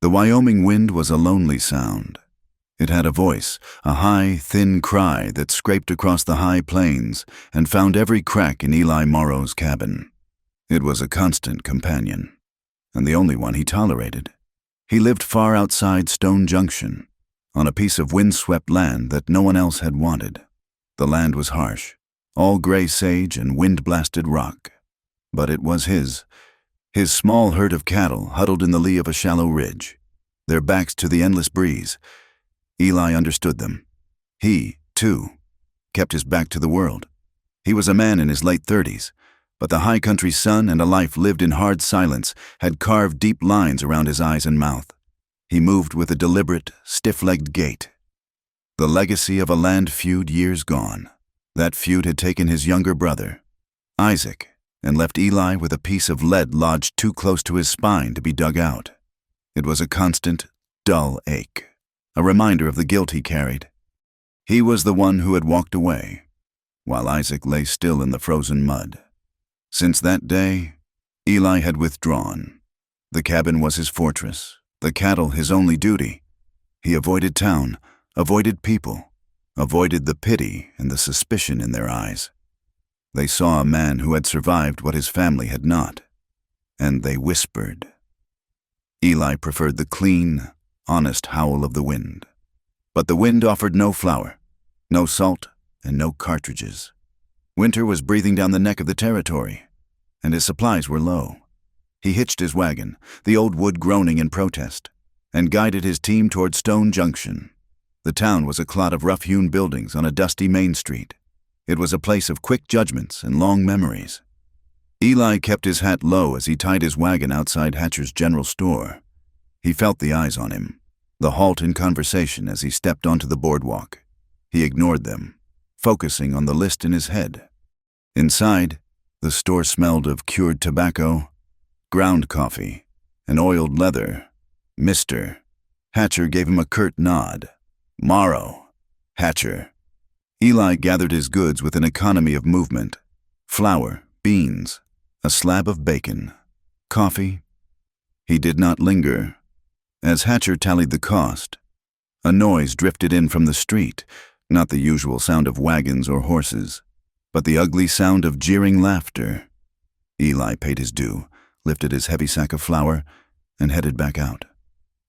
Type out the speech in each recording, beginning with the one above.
The Wyoming wind was a lonely sound. It had a voice, a high, thin cry that scraped across the high plains and found every crack in Eli Morrow's cabin. It was a constant companion, and the only one he tolerated. He lived far outside Stone Junction, on a piece of windswept land that no one else had wanted. The land was harsh, all gray sage and wind-blasted rock. But it was his small herd of cattle huddled in the lee of a shallow ridge, their backs to the endless breeze. Eli understood them. He, too, kept his back to the world. He was a man in his late 30s, but the high country sun and a life lived in hard silence had carved deep lines around his eyes and mouth. He moved with a deliberate, stiff-legged gait. The legacy of a land feud years gone. That feud had taken his younger brother, Isaac, and left Eli with a piece of lead lodged too close to his spine to be dug out. It was a constant, dull ache, a reminder of the guilt he carried. He was the one who had walked away, while Isaac lay still in the frozen mud. Since that day, Eli had withdrawn. The cabin was his fortress, the cattle his only duty. He avoided town, avoided people, avoided the pity and the suspicion in their eyes. They saw a man who had survived what his family had not, and they whispered. Eli preferred the clean, honest howl of the wind. But the wind offered no flour, no salt, and no cartridges. Winter was breathing down the neck of the territory, and his supplies were low. He hitched his wagon, the old wood groaning in protest, and guided his team toward Stone Junction. The town was a clot of rough-hewn buildings on a dusty main street. It was a place of quick judgments and long memories. Eli kept his hat low as he tied his wagon outside Hatcher's general store. He felt the eyes on him, the halt in conversation as he stepped onto the boardwalk. He ignored them, focusing on the list in his head. Inside, the store smelled of cured tobacco, ground coffee, and oiled leather. Mr. Hatcher gave him a curt nod. Morrow. Hatcher. Eli gathered his goods with an economy of movement. Flour, beans, a slab of bacon, coffee. He did not linger. As Hatcher tallied the cost, a noise drifted in from the street, not the usual sound of wagons or horses, but the ugly sound of jeering laughter. Eli paid his due, lifted his heavy sack of flour, and headed back out.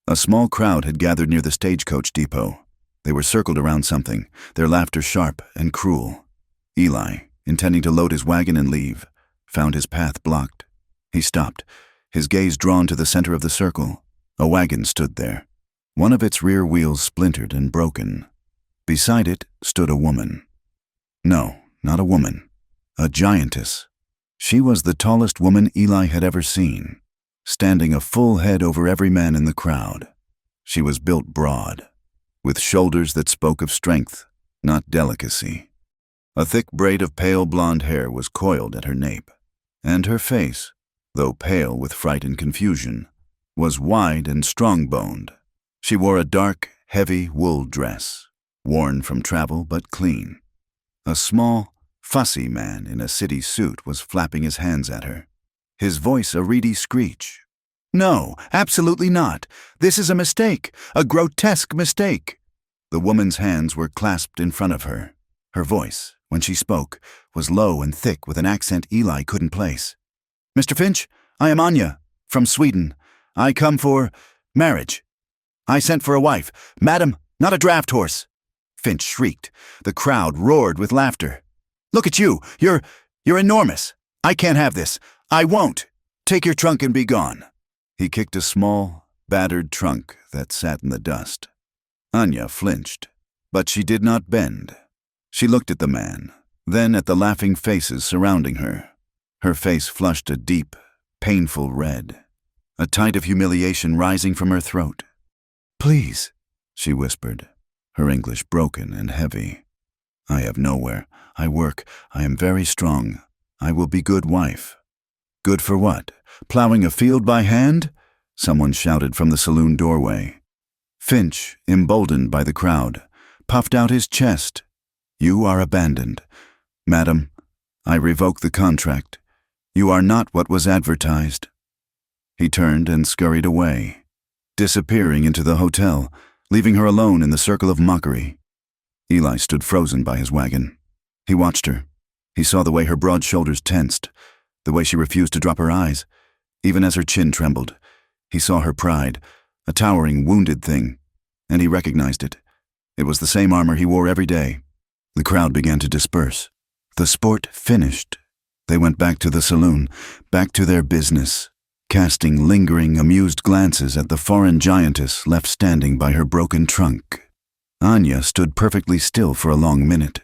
A small crowd had gathered near the stagecoach depot. They were circled around something, their laughter sharp and cruel. Eli, intending to load his wagon and leave, found his path blocked. He stopped, his gaze drawn to the center of the circle. A wagon stood there. One of its rear wheels splintered and broken. Beside it stood a woman. No, not a woman. A giantess. She was the tallest woman Eli had ever seen, standing a full head over every man in the crowd. She was built broad, with shoulders that spoke of strength, not delicacy. A thick braid of pale blonde hair was coiled at her nape, and her face, though pale with fright and confusion, was wide and strong-boned. She wore a dark, heavy wool dress, worn from travel but clean. A small, fussy man in a city suit was flapping his hands at her, his voice a reedy screech. "No, absolutely not. This is a mistake, a grotesque mistake." The woman's hands were clasped in front of her. Her voice, when she spoke, was low and thick with an accent Eli couldn't place. "Mr. Finch, I am Anya, from Sweden. I come for marriage. I sent for a wife. Madam, not a draft horse." Finch shrieked. The crowd roared with laughter. "Look at you. You're enormous. I can't have this. I won't. Take your trunk and be gone." He kicked a small, battered trunk that sat in the dust. Anya flinched, but she did not bend. She looked at the man, then at the laughing faces surrounding her. Her face flushed a deep, painful red, a tide of humiliation rising from her throat. "Please," she whispered, her English broken and heavy. "I have nowhere. I work. I am very strong. I will be good wife." "Good for what? Plowing a field by hand?" someone shouted from the saloon doorway. Finch, emboldened by the crowd, puffed out his chest. "You are abandoned. Madam, I revoke the contract. You are not what was advertised." He turned and scurried away. disappearing into the hotel, leaving her alone in the circle of mockery. Eli stood frozen by his wagon. He watched her. He saw the way her broad shoulders tensed, the way she refused to drop her eyes, even as her chin trembled. He saw her pride, a towering, wounded thing, and he recognized it. It was the same armor he wore every day. The crowd began to disperse. The sport finished. They went back to the saloon, back to their business, casting lingering, amused glances at the foreign giantess left standing by her broken trunk. Anya stood perfectly still for a long minute.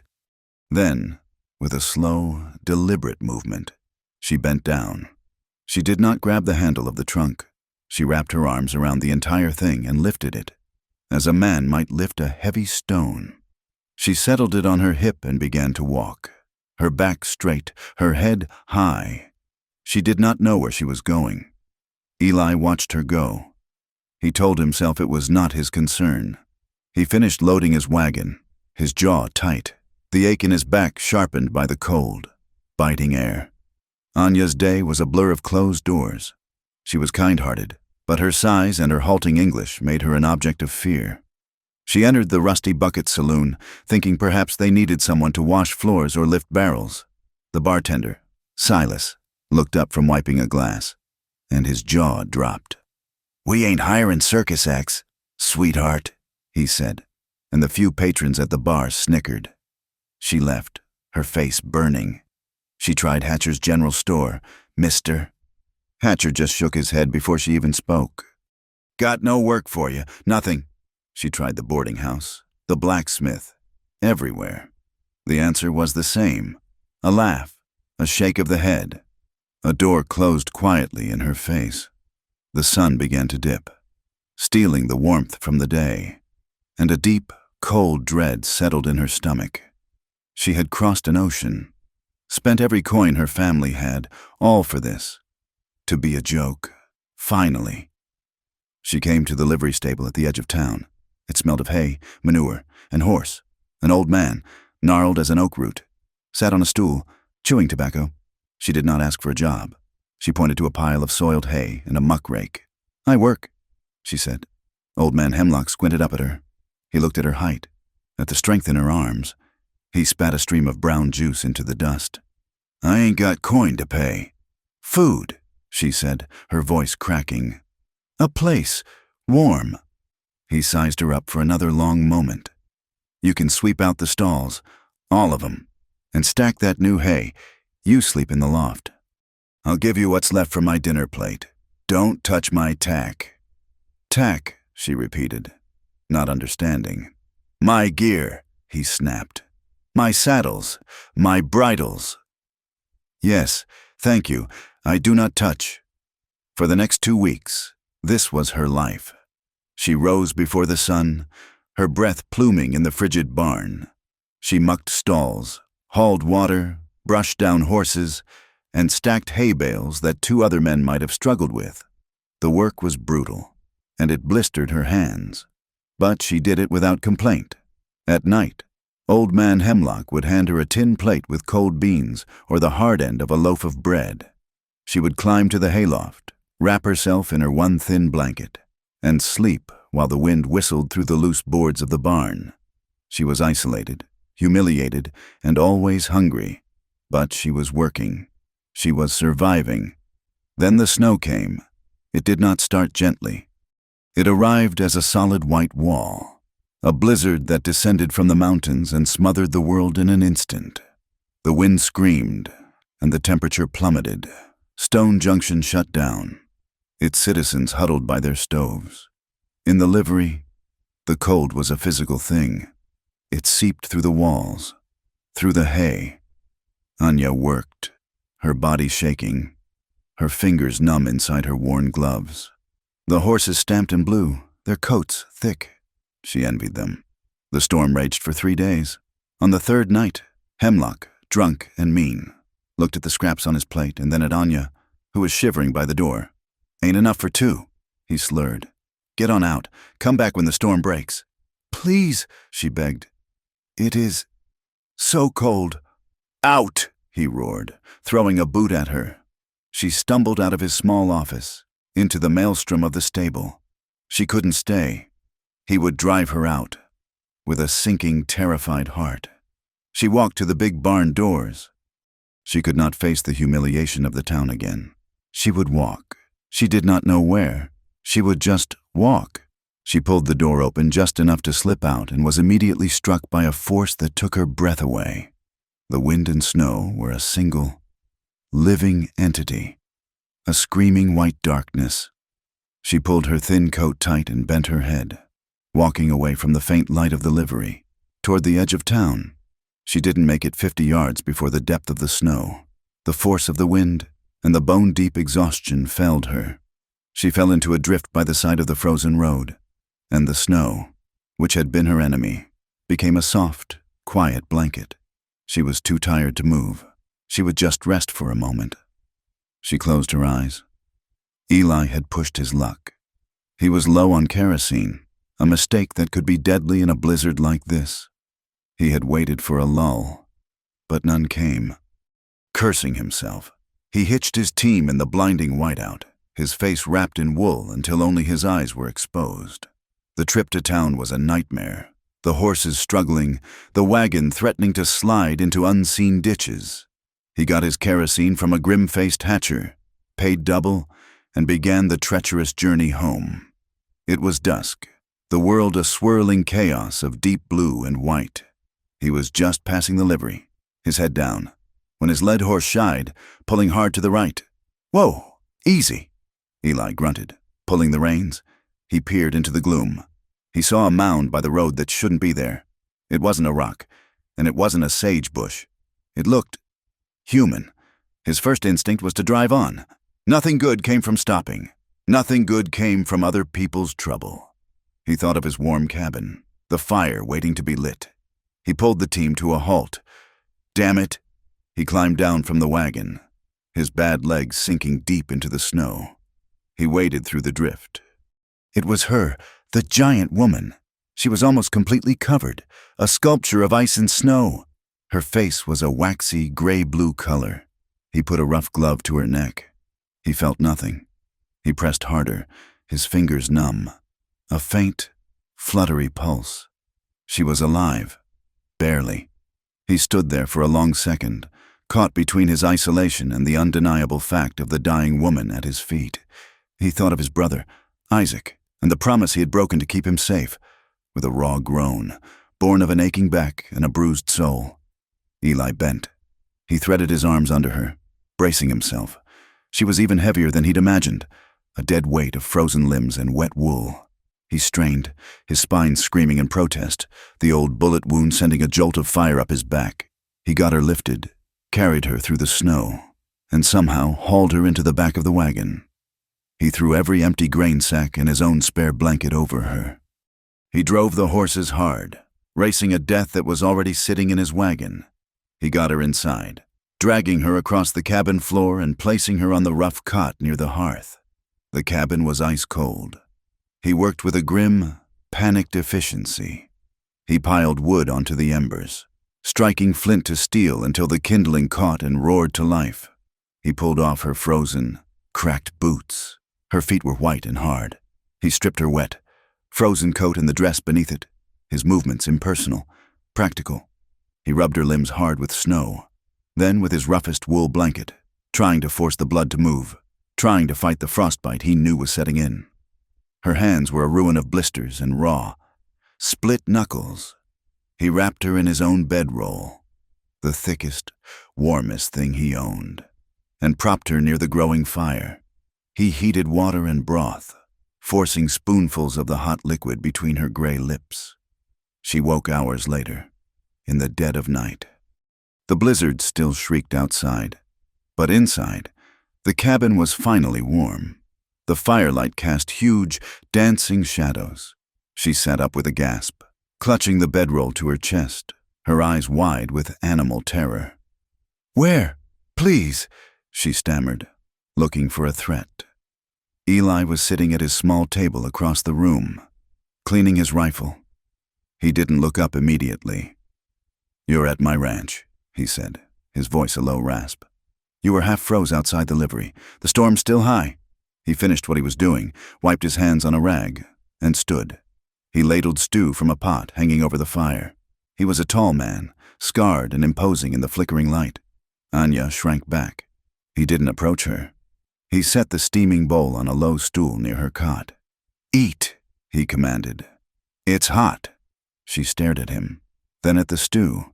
Then, with a slow, deliberate movement, she bent down. She did not grab the handle of the trunk. She wrapped her arms around the entire thing and lifted it, as a man might lift a heavy stone. She settled it on her hip and began to walk, her back straight, her head high. She did not know where she was going. Eli watched her go. He told himself it was not his concern. He finished loading his wagon, his jaw tight, the ache in his back sharpened by the cold, biting air. Anya's day was a blur of closed doors. She was kind-hearted, but her size and her halting English made her an object of fear. She entered the Rusty Bucket Saloon, thinking perhaps they needed someone to wash floors or lift barrels. The bartender, Silas, looked up from wiping a glass, and his jaw dropped. "We ain't hiring circus acts, sweetheart," he said, and the few patrons at the bar snickered. She left, her face burning. She tried Hatcher's general store. "Mister?" Hatcher just shook his head before she even spoke. "Got no work for you, nothing." She tried the boarding house, the blacksmith, everywhere. The answer was the same: a laugh, a shake of the head. A door closed quietly in her face. The sun began to dip, stealing the warmth from the day, and a deep, cold dread settled in her stomach. She had crossed an ocean, spent every coin her family had, all for this. To be a joke, finally. She came to the livery stable at the edge of town. It smelled of hay, manure, and horse. An old man, gnarled as an oak root, sat on a stool, chewing tobacco. She did not ask for a job. She pointed to a pile of soiled hay and a muck rake. "I work," she said. Old man Hemlock squinted up at her. He looked at her height, at the strength in her arms. He spat a stream of brown juice into the dust. "I ain't got coin to pay." "Food," she said, her voice cracking. "A place, warm." He sized her up for another long moment. "You can sweep out the stalls, all of 'em, and stack that new hay. You sleep in the loft. I'll give you what's left from my dinner plate. Don't touch my tack." "Tack," she repeated, not understanding. "My gear," he snapped. "My saddles, my bridles." "Yes, thank you. I do not touch." For the next 2 weeks, this was her life. She rose before the sun, her breath pluming in the frigid barn. She mucked stalls, hauled water, brushed down horses, and stacked hay bales that 2 other men might have struggled with. The work was brutal, and it blistered her hands. But she did it without complaint. At night, Old Man Hemlock would hand her a tin plate with cold beans or the hard end of a loaf of bread. She would climb to the hayloft, wrap herself in her one thin blanket, and sleep while the wind whistled through the loose boards of the barn. She was isolated, humiliated, and always hungry, but she was working. She was surviving. Then the snow came. It did not start gently. It arrived as a solid white wall, a blizzard that descended from the mountains and smothered the world in an instant. The wind screamed, and the temperature plummeted. Stone Junction shut down, its citizens huddled by their stoves. In the livery, the cold was a physical thing. It seeped through the walls, through the hay. Anya worked, her body shaking, her fingers numb inside her worn gloves. The horses stamped and blew, their coats thick. She envied them. The storm raged for 3 days. On the 3rd night, Hemlock, drunk and mean, looked at the scraps on his plate and then at Anya, who was shivering by the door. "Ain't enough for 2, he slurred. "Get on out. Come back when the storm breaks." "Please," she begged. "It is so cold." "Out!" he roared, throwing a boot at her. She stumbled out of his small office, into the maelstrom of the stable. She couldn't stay. He would drive her out, with a sinking, terrified heart. She walked to the big barn doors. She could not face the humiliation of the town again. She would walk. She did not know where. She would just walk. She pulled the door open just enough to slip out and was immediately struck by a force that took her breath away. The wind and snow were a single, living entity, a screaming white darkness. She pulled her thin coat tight and bent her head, walking away from the faint light of the livery, toward the edge of town. She didn't make it 50 yards before the depth of the snow, the force of the wind, and the bone-deep exhaustion felled her. She fell into a drift by the side of the frozen road, and the snow, which had been her enemy, became a soft, quiet blanket. She was too tired to move. She would just rest for a moment. She closed her eyes. Eli had pushed his luck. He was low on kerosene, a mistake that could be deadly in a blizzard like this. He had waited for a lull, but none came. Cursing himself, he hitched his team in the blinding whiteout, his face wrapped in wool until only his eyes were exposed. The trip to town was a nightmare. The horses struggling, the wagon threatening to slide into unseen ditches. He got his kerosene from a grim-faced hatcher, paid double, and began the treacherous journey home. It was dusk, the world a swirling chaos of deep blue and white. He was just passing the livery, his head down, when his led horse shied, pulling hard to the right. "Whoa, easy," Eli grunted, pulling the reins. He peered into the gloom. He saw a mound by the road that shouldn't be there. It wasn't a rock, and it wasn't a sage bush. It looked human. His first instinct was to drive on. Nothing good came from stopping. Nothing good came from other people's trouble. He thought of his warm cabin, the fire waiting to be lit. He pulled the team to a halt. Damn it! He climbed down from the wagon, his bad legs sinking deep into the snow. He waded through the drift. It was her, the giant woman. She was almost completely covered, a sculpture of ice and snow. Her face was a waxy gray-blue color. He put a rough glove to her neck. He felt nothing. He pressed harder, his fingers numb. A faint, fluttery pulse. She was alive. Barely. He stood there for a long second, caught between his isolation and the undeniable fact of the dying woman at his feet. He thought of his brother, Isaac, and the promise he had broken to keep him safe, with a raw groan, born of an aching back and a bruised soul. Eli bent. He threaded his arms under her, bracing himself. She was even heavier than he'd imagined, a dead weight of frozen limbs and wet wool. He strained, his spine screaming in protest, the old bullet wound sending a jolt of fire up his back. He got her lifted, carried her through the snow, and somehow hauled her into the back of the wagon. He threw every empty grain sack and his own spare blanket over her. He drove the horses hard, racing a death that was already sitting in his wagon. He got her inside, dragging her across the cabin floor and placing her on the rough cot near the hearth. The cabin was ice cold. He worked with a grim, panicked efficiency. He piled wood onto the embers, striking flint to steel until the kindling caught and roared to life. He pulled off her frozen, cracked boots. Her feet were white and hard. He stripped her wet, frozen coat and the dress beneath it, his movements impersonal, practical. He rubbed her limbs hard with snow, then with his roughest wool blanket, trying to force the blood to move, trying to fight the frostbite he knew was setting in. Her hands were a ruin of blisters and raw, split knuckles. He wrapped her in his own bedroll, the thickest, warmest thing he owned, and propped her near the growing fire. He heated water and broth, forcing spoonfuls of the hot liquid between her gray lips. She woke hours later, in the dead of night. The blizzard still shrieked outside, but inside, the cabin was finally warm. The firelight cast huge, dancing shadows. She sat up with a gasp, clutching the bedroll to her chest, her eyes wide with animal terror. "Where? Please," she stammered, looking for a threat. Eli was sitting at his small table across the room, cleaning his rifle. He didn't look up immediately. "You're at my ranch," he said, his voice a low rasp. "You were half froze outside the livery. The storm's still high." He finished what he was doing, wiped his hands on a rag, and stood. He ladled stew from a pot hanging over the fire. He was a tall man, scarred and imposing in the flickering light. Anya shrank back. He didn't approach her. He set the steaming bowl on a low stool near her cot. "Eat," he commanded. "It's hot." She stared at him, then at the stew,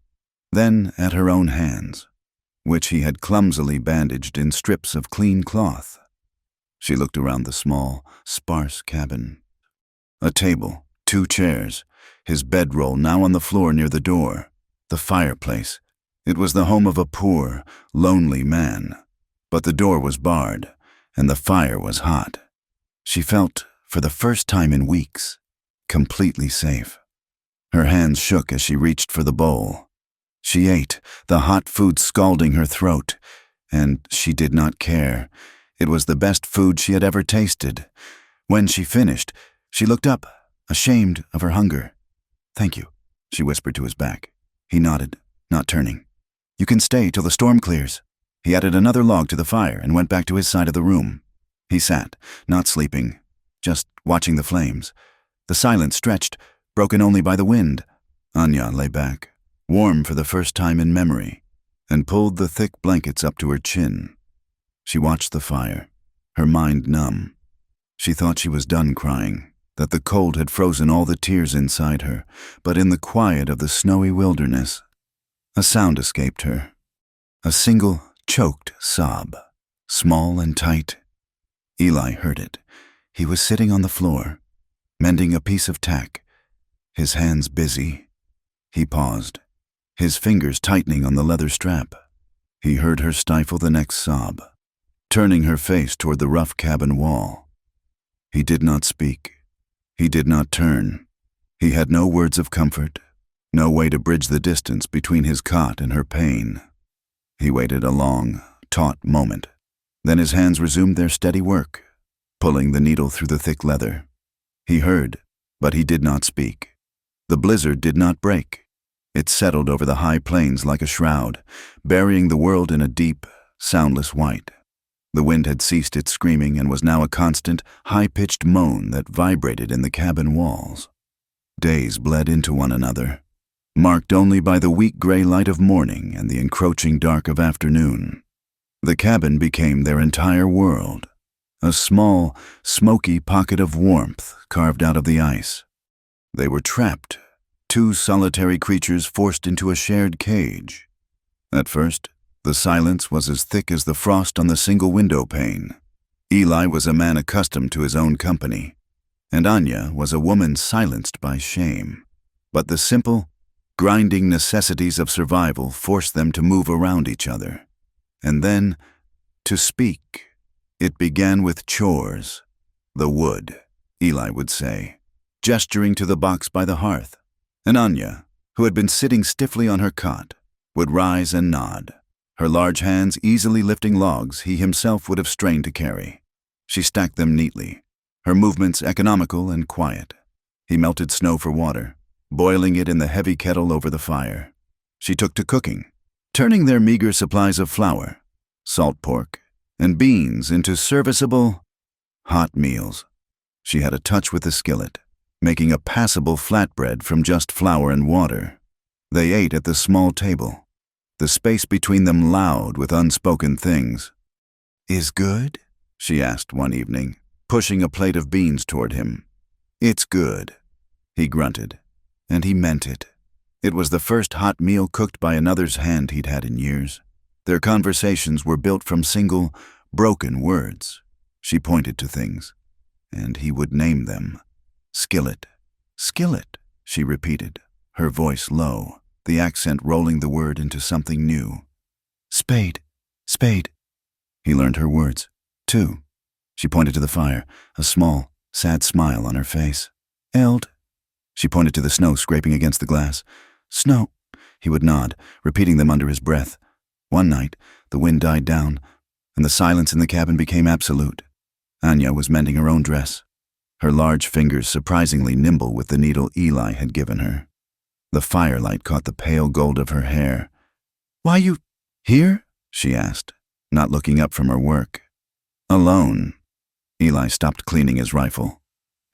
then at her own hands, which he had clumsily bandaged in strips of clean cloth. She looked around the small, sparse cabin. A table, 2 chairs, his bedroll now on the floor near the door, the fireplace. It was the home of a poor, lonely man. But the door was barred, and the fire was hot. She felt, for the first time in weeks, completely safe. Her hands shook as she reached for the bowl. She ate, the hot food scalding her throat, and she did not care. It was the best food she had ever tasted. When she finished, she looked up, ashamed of her hunger. "Thank you," she whispered to his back. He nodded, not turning. "You can stay till the storm clears." He added another log to the fire and went back to his side of the room. He sat, not sleeping, just watching the flames. The silence stretched, broken only by the wind. Anya lay back, warm for the first time in memory, and pulled the thick blankets up to her chin. She watched the fire, her mind numb. She thought she was done crying, that the cold had frozen all the tears inside her, but in the quiet of the snowy wilderness, a sound escaped her. A single, choked sob, small and tight. Eli heard it. He was sitting on the floor, mending a piece of tack, his hands busy. He paused, his fingers tightening on the leather strap. He heard her stifle the next sob, turning her face toward the rough cabin wall. He did not speak. He did not turn. He had no words of comfort, no way to bridge the distance between his cot and her pain. He waited a long, taut moment. Then his hands resumed their steady work, pulling the needle through the thick leather. He heard, but he did not speak. The blizzard did not break. It settled over the high plains like a shroud, burying the world in a deep, soundless white. The wind had ceased its screaming and was now a constant, high-pitched moan that vibrated in the cabin walls. Days bled into one another, marked only by the weak gray light of morning and the encroaching dark of afternoon. The cabin became their entire world, a small, smoky pocket of warmth carved out of the ice. They were trapped, 2 solitary creatures forced into a shared cage. At first, the silence was as thick as the frost on the single window pane. Eli was a man accustomed to his own company, and Anya was a woman silenced by shame. But the simple, grinding necessities of survival forced them to move around each other. And then, to speak. It began with chores. "The wood," Eli would say, gesturing to the box by the hearth. And Anya, who had been sitting stiffly on her cot, would rise and nod, her large hands easily lifting logs he himself would have strained to carry. She stacked them neatly, her movements economical and quiet. He melted snow for water, boiling it in the heavy kettle over the fire. She took to cooking, turning their meager supplies of flour, salt pork, and beans into serviceable, hot meals. She had a touch with the skillet, making a passable flatbread from just flour and water. They ate at the small table, the space between them loud with unspoken things. "Is good?" she asked one evening, pushing a plate of beans toward him. "It's good," he grunted. And he meant it. It was the first hot meal cooked by another's hand he'd had in years. Their conversations were built from single, broken words. She pointed to things, and he would name them. "Skillet. Skillet," she repeated, her voice low, the accent rolling the word into something new. "Spade. Spade." He learned her words, too. She pointed to the fire, a small, sad smile on her face. "Eld." She pointed to the snow scraping against the glass. "Snow." He would nod, repeating them under his breath. One night, the wind died down, and the silence in the cabin became absolute. Anya was mending her own dress, her large fingers surprisingly nimble with the needle Eli had given her. The firelight caught the pale gold of her hair. "Why you here?" she asked, not looking up from her work. "Alone." Eli stopped cleaning his rifle.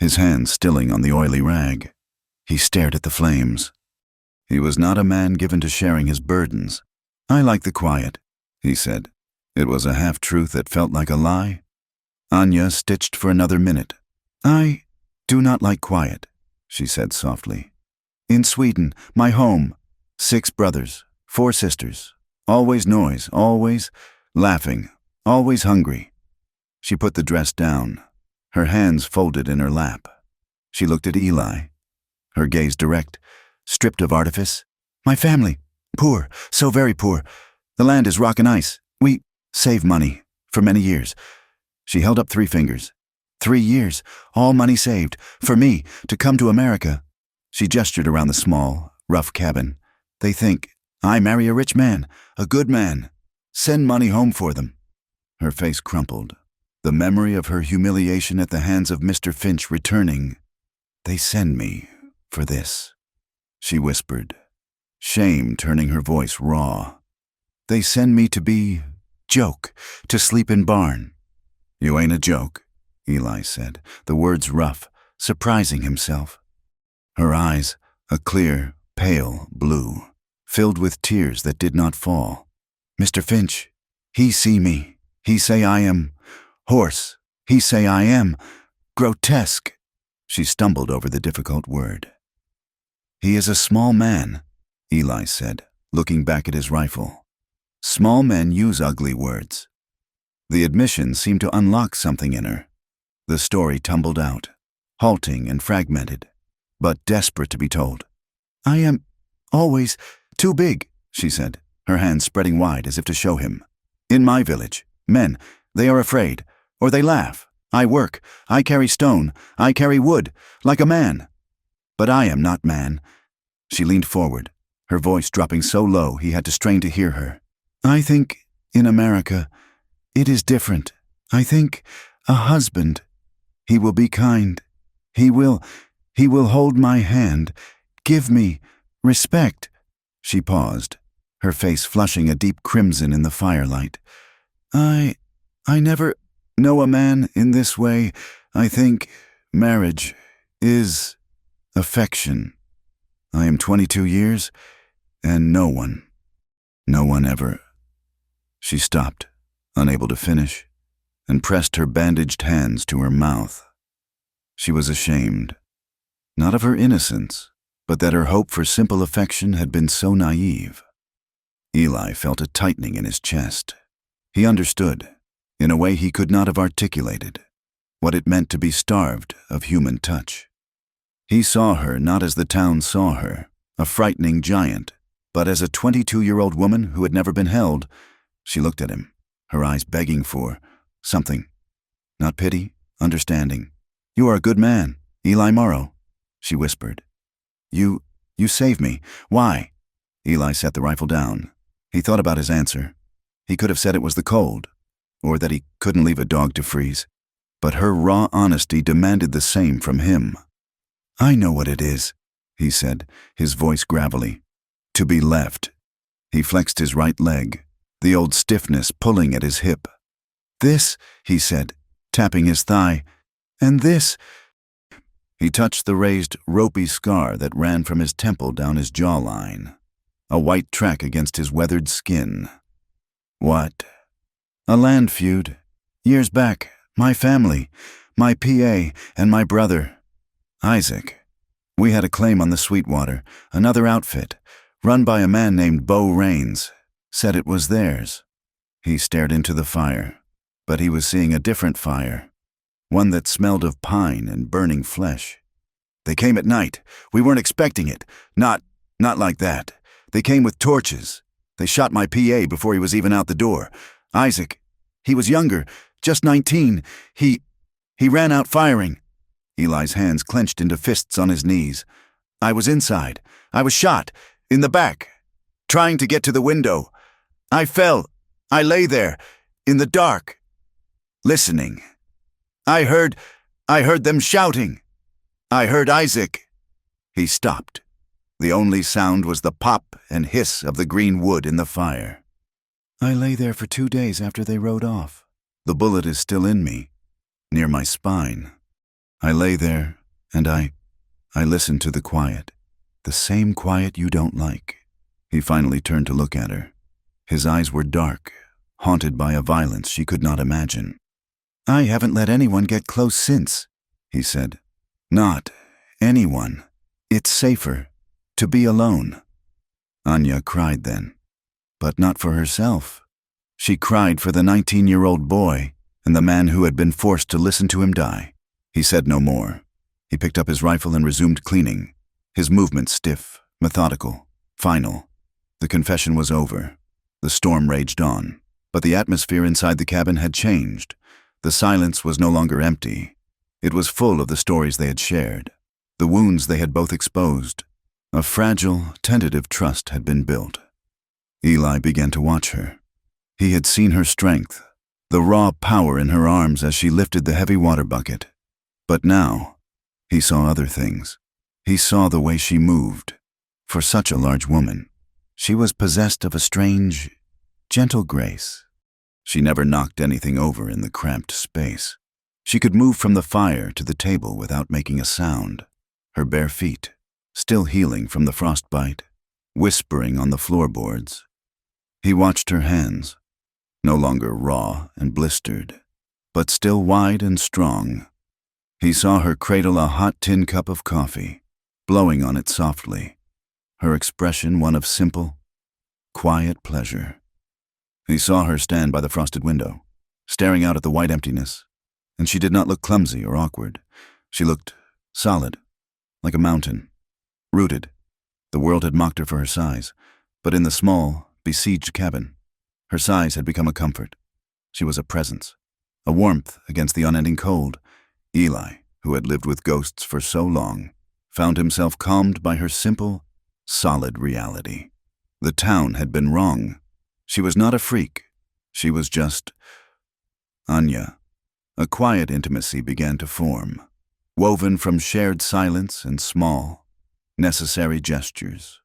his hands stilling on the oily rag. He stared at the flames. He was not a man given to sharing his burdens. "I like the quiet," he said. It was a half-truth that felt like a lie. Anya stitched for another minute. "I do not like quiet," she said softly. "In Sweden, my home, 6 brothers, 4 sisters, always noise, always laughing, always hungry." She put the dress down, her hands folded in her lap. She looked at Eli, her gaze direct, stripped of artifice. "My family, poor, so very poor. The land is rock and ice. We save money for many years." She held up 3 fingers. 3 years, all money saved, for me, to come to America. She gestured around the small, rough cabin. "They think I marry a rich man, a good man. Send money home for them." Her face crumpled, the memory of her humiliation at the hands of Mr. Finch returning. "They send me for this," she whispered, shame turning her voice raw. "They send me to be joke, to sleep in barn." "You ain't a joke," Eli said, the words rough, surprising himself. Her eyes, a clear, pale blue, filled with tears that did not fall. "Mr. Finch, he see me. He say I am horse. He say I am grotesque." She stumbled over the difficult word. "He is a small man," Eli said, looking back at his rifle. "Small men use ugly words." The admission seemed to unlock something in her. The story tumbled out, halting and fragmented, but desperate to be told. "I am always too big," she said, her hands spreading wide as if to show him. "In my village, men, they are afraid, or they laugh. I work, I carry stone, I carry wood, like a man. But I am not man." She leaned forward, her voice dropping so low he had to strain to hear her. "I think, in America, it is different. I think a husband. He will be kind. He will hold my hand, give me respect." She paused, her face flushing a deep crimson in the firelight. I never know a man in this way. I think marriage is affection. I am 22 years, and no one ever." She stopped, unable to finish, and pressed her bandaged hands to her mouth. She was ashamed, not of her innocence, but that her hope for simple affection had been so naive. Eli felt a tightening in his chest. He understood, in a way he could not have articulated, what it meant to be starved of human touch. He saw her not as the town saw her, a frightening giant, but as a 22-year-old woman who had never been held. She looked at him, her eyes begging for something. Not pity, understanding. "You are a good man, Eli Morrow," she whispered. You saved me. Why?" Eli set the rifle down. He thought about his answer. He could have said it was the cold, or that he couldn't leave a dog to freeze. But her raw honesty demanded the same from him. "I know what it is," he said, his voice gravelly. "To be left." He flexed his right leg, the old stiffness pulling at his hip. "This," he said, tapping his thigh, "and this." He touched the raised, ropey scar that ran from his temple down his jawline, a white track against his weathered skin. "What?" "A land feud. Years back, my family, my PA, and my brother, Isaac. We had a claim on the Sweetwater, another outfit, run by a man named Bo Raines, said it was theirs." He stared into the fire, but he was seeing a different fire, one that smelled of pine and burning flesh. "They came at night. We weren't expecting it. Not like that. They came with torches. They shot my PA before he was even out the door. Isaac, he was younger, just 19. He ran out firing." Eli's hands clenched into fists on his knees. "I was inside. I was shot, in the back, trying to get to the window. I fell. I lay there, in the dark, listening. I heard them shouting. I heard Isaac." He stopped. The only sound was the pop and hiss of the green wood in the fire. "I lay there for 2 days after they rode off. The bullet is still in me, near my spine. I lay there, and I listened to the quiet, the same quiet you don't like. He finally turned to look at her. His eyes were dark, haunted by a violence she could not imagine. I haven't let anyone get close since, he said. Not anyone. It's safer to be alone. Anya cried then, but not for herself. She cried for the 19-year-old boy and the man who had been forced to listen to him die. He said no more. He picked up his rifle and resumed cleaning, his movements stiff, methodical, final. The confession was over. The storm raged on, but the atmosphere inside the cabin had changed. The silence was no longer empty. It was full of the stories they had shared, the wounds they had both exposed. A fragile, tentative trust had been built. Eli began to watch her. He had seen her strength, the raw power in her arms as she lifted the heavy water bucket. But now, he saw other things. He saw the way she moved. For such a large woman, she was possessed of a strange, gentle grace. She never knocked anything over in the cramped space. She could move from the fire to the table without making a sound, her bare feet, still healing from the frostbite, whispering on the floorboards. He watched her hands, no longer raw and blistered, but still wide and strong. He saw her cradle a hot tin cup of coffee, blowing on it softly, her expression one of simple, quiet pleasure. He saw her stand by the frosted window, staring out at the white emptiness, and she did not look clumsy or awkward. She looked solid, like a mountain, rooted. The world had mocked her for her size, but in the small, besieged cabin, her size had become a comfort. She was a presence, a warmth against the unending cold. Eli, who had lived with ghosts for so long, found himself calmed by her simple, solid reality. The town had been wrong. She was not a freak. She was just Anya. A quiet intimacy began to form, woven from shared silence and small, necessary gestures.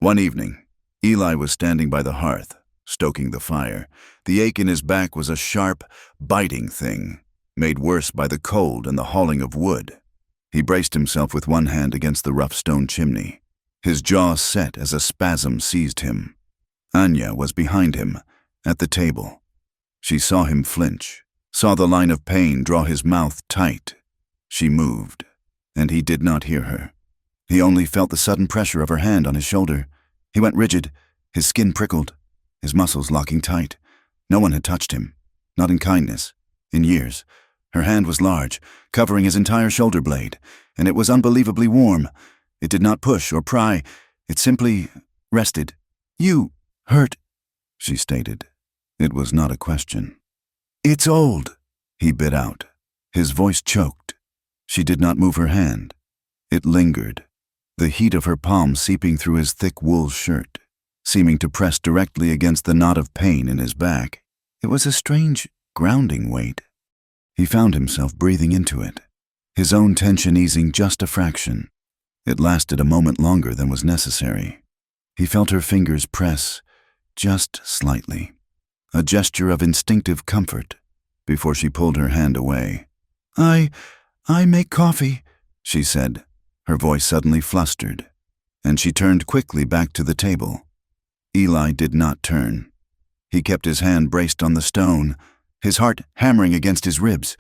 One evening, Eli was standing by the hearth, stoking the fire. The ache in his back was a sharp, biting thing, made worse by the cold and the hauling of wood. He braced himself with one hand against the rough stone chimney, his jaw set as a spasm seized him. Anya was behind him, at the table. She saw him flinch, saw the line of pain draw his mouth tight. She moved, and he did not hear her. He only felt the sudden pressure of her hand on his shoulder. He went rigid, his skin prickled, his muscles locking tight. No one had touched him, not in kindness, in years. Her hand was large, covering his entire shoulder blade, and it was unbelievably warm. It did not push or pry. It simply rested. You hurt, she stated. It was not a question. It's old, he bit out. His voice choked. She did not move her hand. It lingered, the heat of her palm seeping through his thick wool shirt, seeming to press directly against the knot of pain in his back. It was a strange, grounding weight. He found himself breathing into it, his own tension easing just a fraction. It lasted a moment longer than was necessary. He felt her fingers press just slightly, a gesture of instinctive comfort, before she pulled her hand away. I make coffee, she said, her voice suddenly flustered, and she turned quickly back to the table. Eli did not turn. He kept his hand braced on the stone, his heart hammering against his ribs.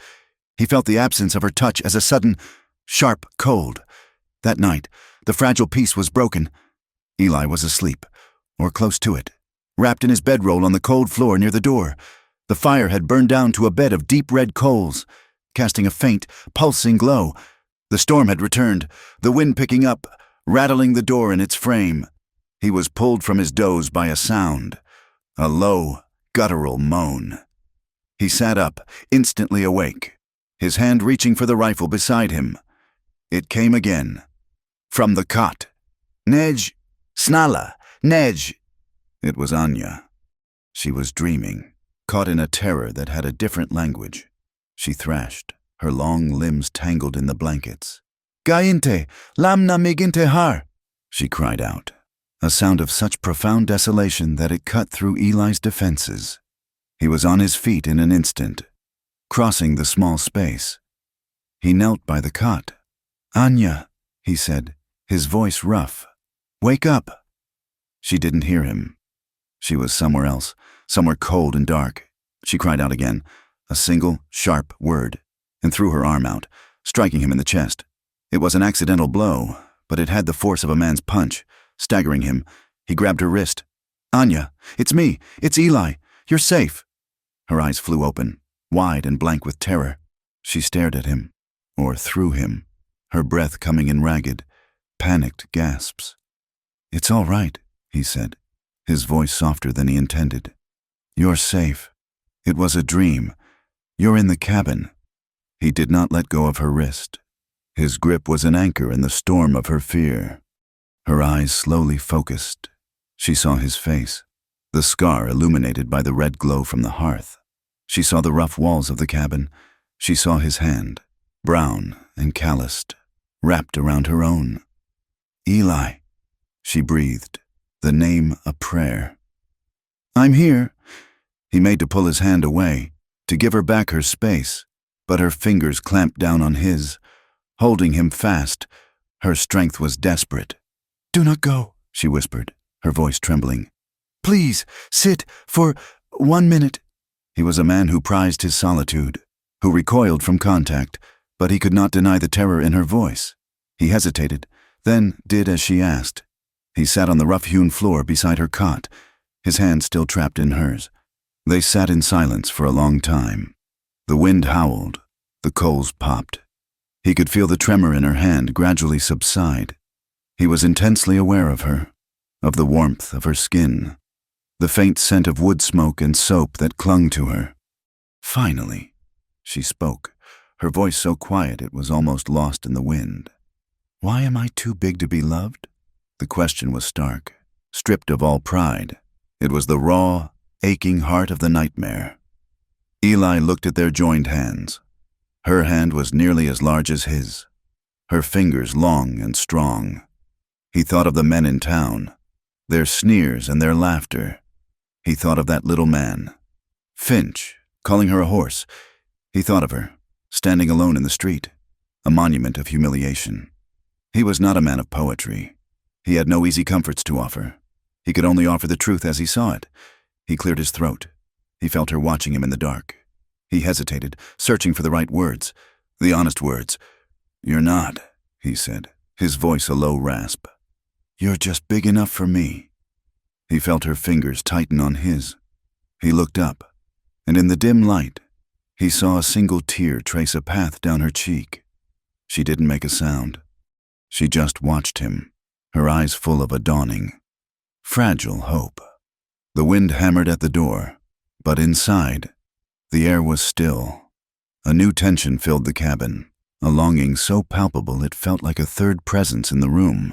He felt the absence of her touch as a sudden, sharp cold. That night, the fragile peace was broken. Eli was asleep, or close to it, wrapped in his bedroll on the cold floor near the door. The fire had burned down to a bed of deep red coals, casting a faint, pulsing glow. The storm had returned, the wind picking up, rattling the door in its frame. He was pulled from his doze by a sound, a low, guttural moan. He sat up, instantly awake, his hand reaching for the rifle beside him. It came again, from the cot. Nej, snala, nej. It was Anya. She was dreaming, caught in a terror that had a different language. She thrashed, her long limbs tangled in the blankets. Gainte, lamna miginte har, she cried out, a sound of such profound desolation that it cut through Eli's defenses. He was on his feet in an instant, crossing the small space. He knelt by the cot. "Anya," he said, his voice rough. "Wake up." She didn't hear him. She was somewhere else, somewhere cold and dark. She cried out again, a single, sharp word, and threw her arm out, striking him in the chest. It was an accidental blow, but it had the force of a man's punch. Staggering him, he grabbed her wrist. "Anya, it's me. It's Eli. You're safe." Her eyes flew open, wide and blank with terror. She stared at him, or through him, her breath coming in ragged, panicked gasps. "It's all right," he said, his voice softer than he intended. "You're safe. It was a dream. You're in the cabin." He did not let go of her wrist. His grip was an anchor in the storm of her fear. Her eyes slowly focused. She saw his face, the scar illuminated by the red glow from the hearth. She saw the rough walls of the cabin. She saw his hand, brown and calloused, wrapped around her own. "Eli," she breathed, the name a prayer. "I'm here." He made to pull his hand away, to give her back her space, but her fingers clamped down on his, holding him fast. Her strength was desperate. "Do not go," she whispered, her voice trembling. "Please, sit for 1 minute." He was a man who prized his solitude, who recoiled from contact, but he could not deny the terror in her voice. He hesitated, then did as she asked. He sat on the rough-hewn floor beside her cot, his hand still trapped in hers. They sat in silence for a long time. The wind howled, the coals popped. He could feel the tremor in her hand gradually subside. He was intensely aware of her, of the warmth of her skin, the faint scent of wood smoke and soap that clung to her. Finally, she spoke, her voice so quiet it was almost lost in the wind. "Why am I too big to be loved?" The question was stark, stripped of all pride. It was the raw, aching heart of the nightmare. Eli looked at their joined hands. Her hand was nearly as large as his, her fingers long and strong. He thought of the men in town, their sneers and their laughter. He thought of that little man, Finch, calling her a horse. He thought of her, standing alone in the street, a monument of humiliation. He was not a man of poetry. He had no easy comforts to offer. He could only offer the truth as he saw it. He cleared his throat. He felt her watching him in the dark. He hesitated, searching for the right words, the honest words. "You're not," he said, his voice a low rasp. "You're just big enough for me." He felt her fingers tighten on his. He looked up, and in the dim light, he saw a single tear trace a path down her cheek. She didn't make a sound. She just watched him, her eyes full of a dawning, fragile hope. The wind hammered at the door, but inside, the air was still. A new tension filled the cabin, a longing so palpable it felt like a third presence in the room.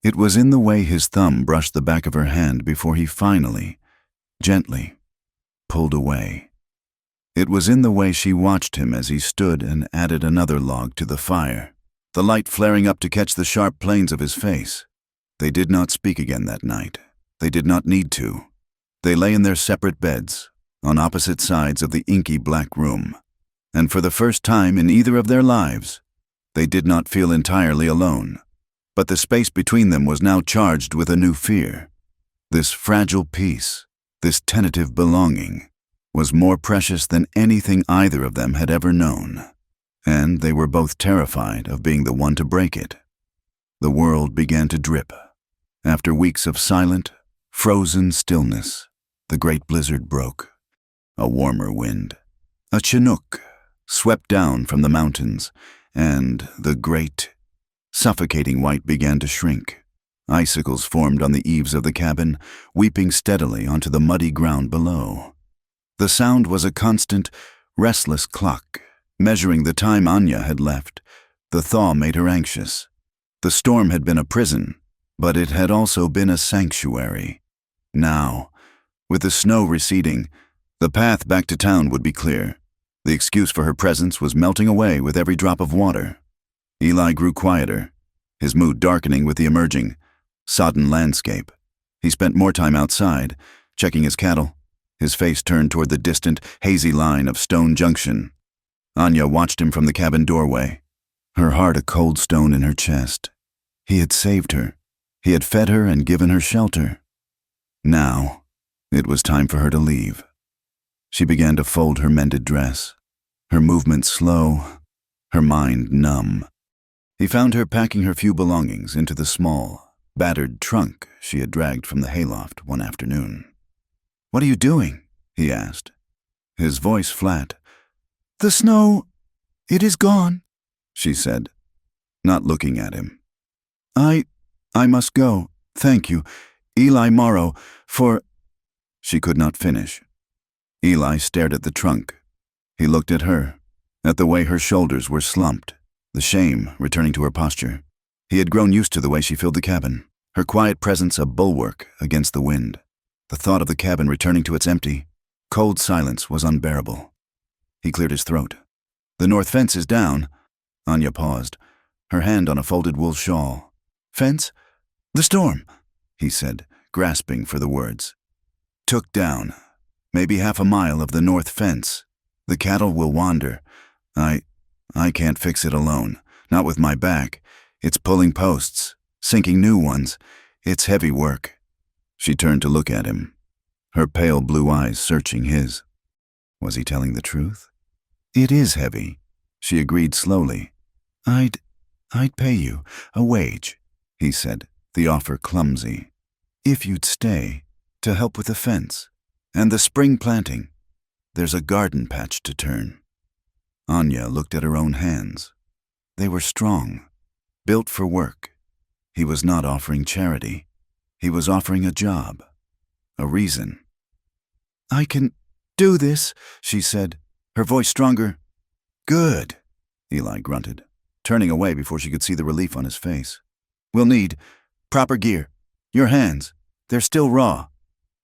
It was in the way his thumb brushed the back of her hand before he finally, gently, pulled away. It was in the way she watched him as he stood and added another log to the fire, the light flaring up to catch the sharp planes of his face. They did not speak again that night. They did not need to. They lay in their separate beds, on opposite sides of the inky black room, and for the first time in either of their lives, they did not feel entirely alone. But the space between them was now charged with a new fear. This fragile peace, this tentative belonging, was more precious than anything either of them had ever known, and they were both terrified of being the one to break it. The world began to drip. After weeks of silent, frozen stillness, the great blizzard broke. A warmer wind, a chinook, swept down from the mountains, and the great, suffocating white began to shrink. Icicles formed on the eaves of the cabin, weeping steadily onto the muddy ground below. The sound was a constant, restless clock, measuring the time Anya had left. The thaw made her anxious. The storm had been a prison, but it had also been a sanctuary. Now, with the snow receding, the path back to town would be clear. The excuse for her presence was melting away with every drop of water. Eli grew quieter, his mood darkening with the emerging, sodden landscape. He spent more time outside, checking his cattle, his face turned toward the distant, hazy line of Stone Junction. Anya watched him from the cabin doorway, her heart a cold stone in her chest. He had saved her. He had fed her and given her shelter. Now, it was time for her to leave. She began to fold her mended dress, her movements slow, her mind numb. He found her packing her few belongings into the small, battered trunk she had dragged from the hayloft one afternoon. "What are you doing?" he asked, his voice flat. "The snow, it is gone," she said, not looking at him. I must go, thank you, Eli Morrow, for—" She could not finish. Eli stared at the trunk. He looked at her, at the way her shoulders were slumped, the shame returning to her posture. He had grown used to the way she filled the cabin, her quiet presence a bulwark against the wind. The thought of the cabin returning to its empty, cold silence was unbearable. He cleared his throat. "The north fence is down." Anya paused, her hand on a folded wool shawl. "Fence? The storm," he said, grasping for the words. "Took down. Maybe half a mile of the north fence. The cattle will wander. I can't fix it alone. Not with my back. It's pulling posts, sinking new ones. It's heavy work." She turned to look at him, her pale blue eyes searching his. Was he telling the truth? "It is heavy," she agreed slowly. I'd pay you a wage," he said, the offer clumsy. "If you'd stay to help with the fence and the spring planting. There's a garden patch to turn." Anya looked at her own hands. They were strong, built for work. He was not offering charity. He was offering a job, a reason. "I can do this," she said, her voice stronger. "Good," Eli grunted, turning away before she could see the relief on his face. "We'll need proper gear. Your hands, they're still raw."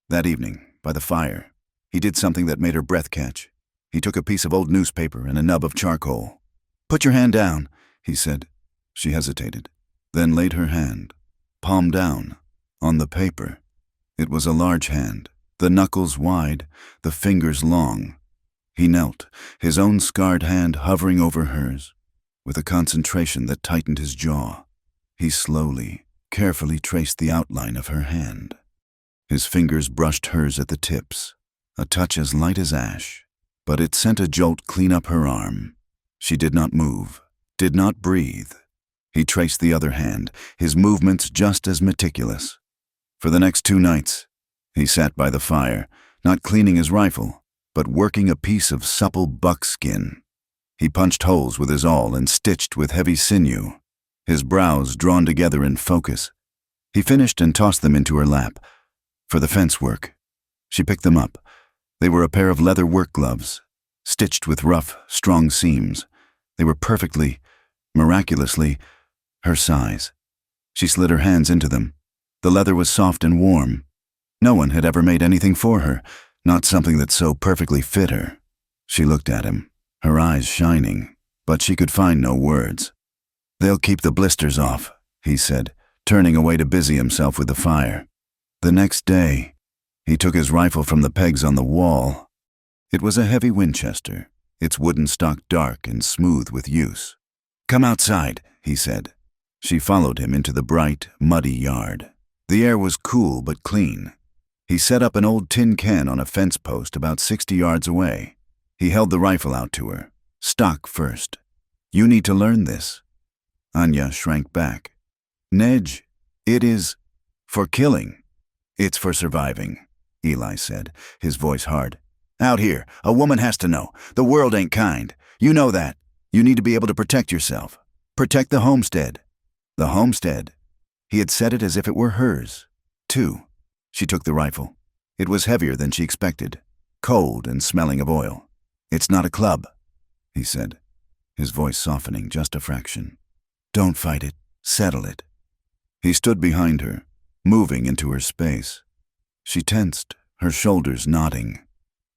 That evening, by the fire, he did something that made her breath catch. He took a piece of old newspaper and a nub of charcoal. "Put your hand down," he said. She hesitated, then laid her hand, palm down, on the paper. It was a large hand, the knuckles wide, the fingers long. He knelt, his own scarred hand hovering over hers, with a concentration that tightened his jaw. He slowly, carefully traced the outline of her hand. His fingers brushed hers at the tips, a touch as light as ash, but it sent a jolt clean up her arm. She did not move, did not breathe. He traced the other hand, his movements just as meticulous. For the next 2 nights, he sat by the fire, not cleaning his rifle, but working a piece of supple buckskin. He punched holes with his awl and stitched with heavy sinew, his brows drawn together in focus. He finished and tossed them into her lap. For the fence work. She picked them up. They were a pair of leather work gloves, stitched with rough, strong seams. They were perfectly, miraculously, her size. She slid her hands into them. The leather was soft and warm. No one had ever made anything for her, not something that so perfectly fit her. She looked at him, her eyes shining, but she could find no words. "They'll keep the blisters off," he said, turning away to busy himself with the fire. The next day, he took his rifle from the pegs on the wall. It was a heavy Winchester, its wooden stock dark and smooth with use. "Come outside," he said. She followed him into the bright, muddy yard. The air was cool but clean. He set up an old tin can on a fence post about 60 yards away. He held the rifle out to her, stock first. "You need to learn this." Anya shrank back. "Nedge, it is for killing. It's for surviving," Eli said, his voice hard. "Out here, a woman has to know. The world ain't kind. You know that. You need to be able to protect yourself. Protect the homestead." The homestead. He had said it as if it were hers, too. She took the rifle. It was heavier than she expected, cold and smelling of oil. "It's not a club," he said, his voice softening just a fraction. "Don't fight it. Settle it." He stood behind her, moving into her space. She tensed, her shoulders nodding.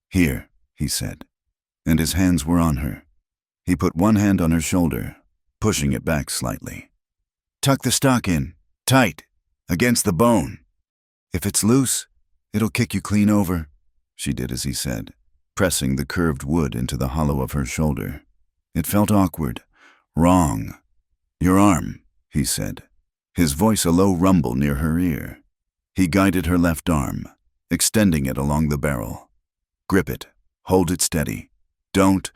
"Here," he said, and his hands were on her. He put one hand on her shoulder, pushing it back slightly. "Tuck the stock in, tight, against the bone. If it's loose, it'll kick you clean over." She did as he said, pressing the curved wood into the hollow of her shoulder. It felt awkward, wrong. "Your arm," he said, his voice a low rumble near her ear. He guided her left arm, extending it along the barrel. "Grip it. Hold it steady. Don't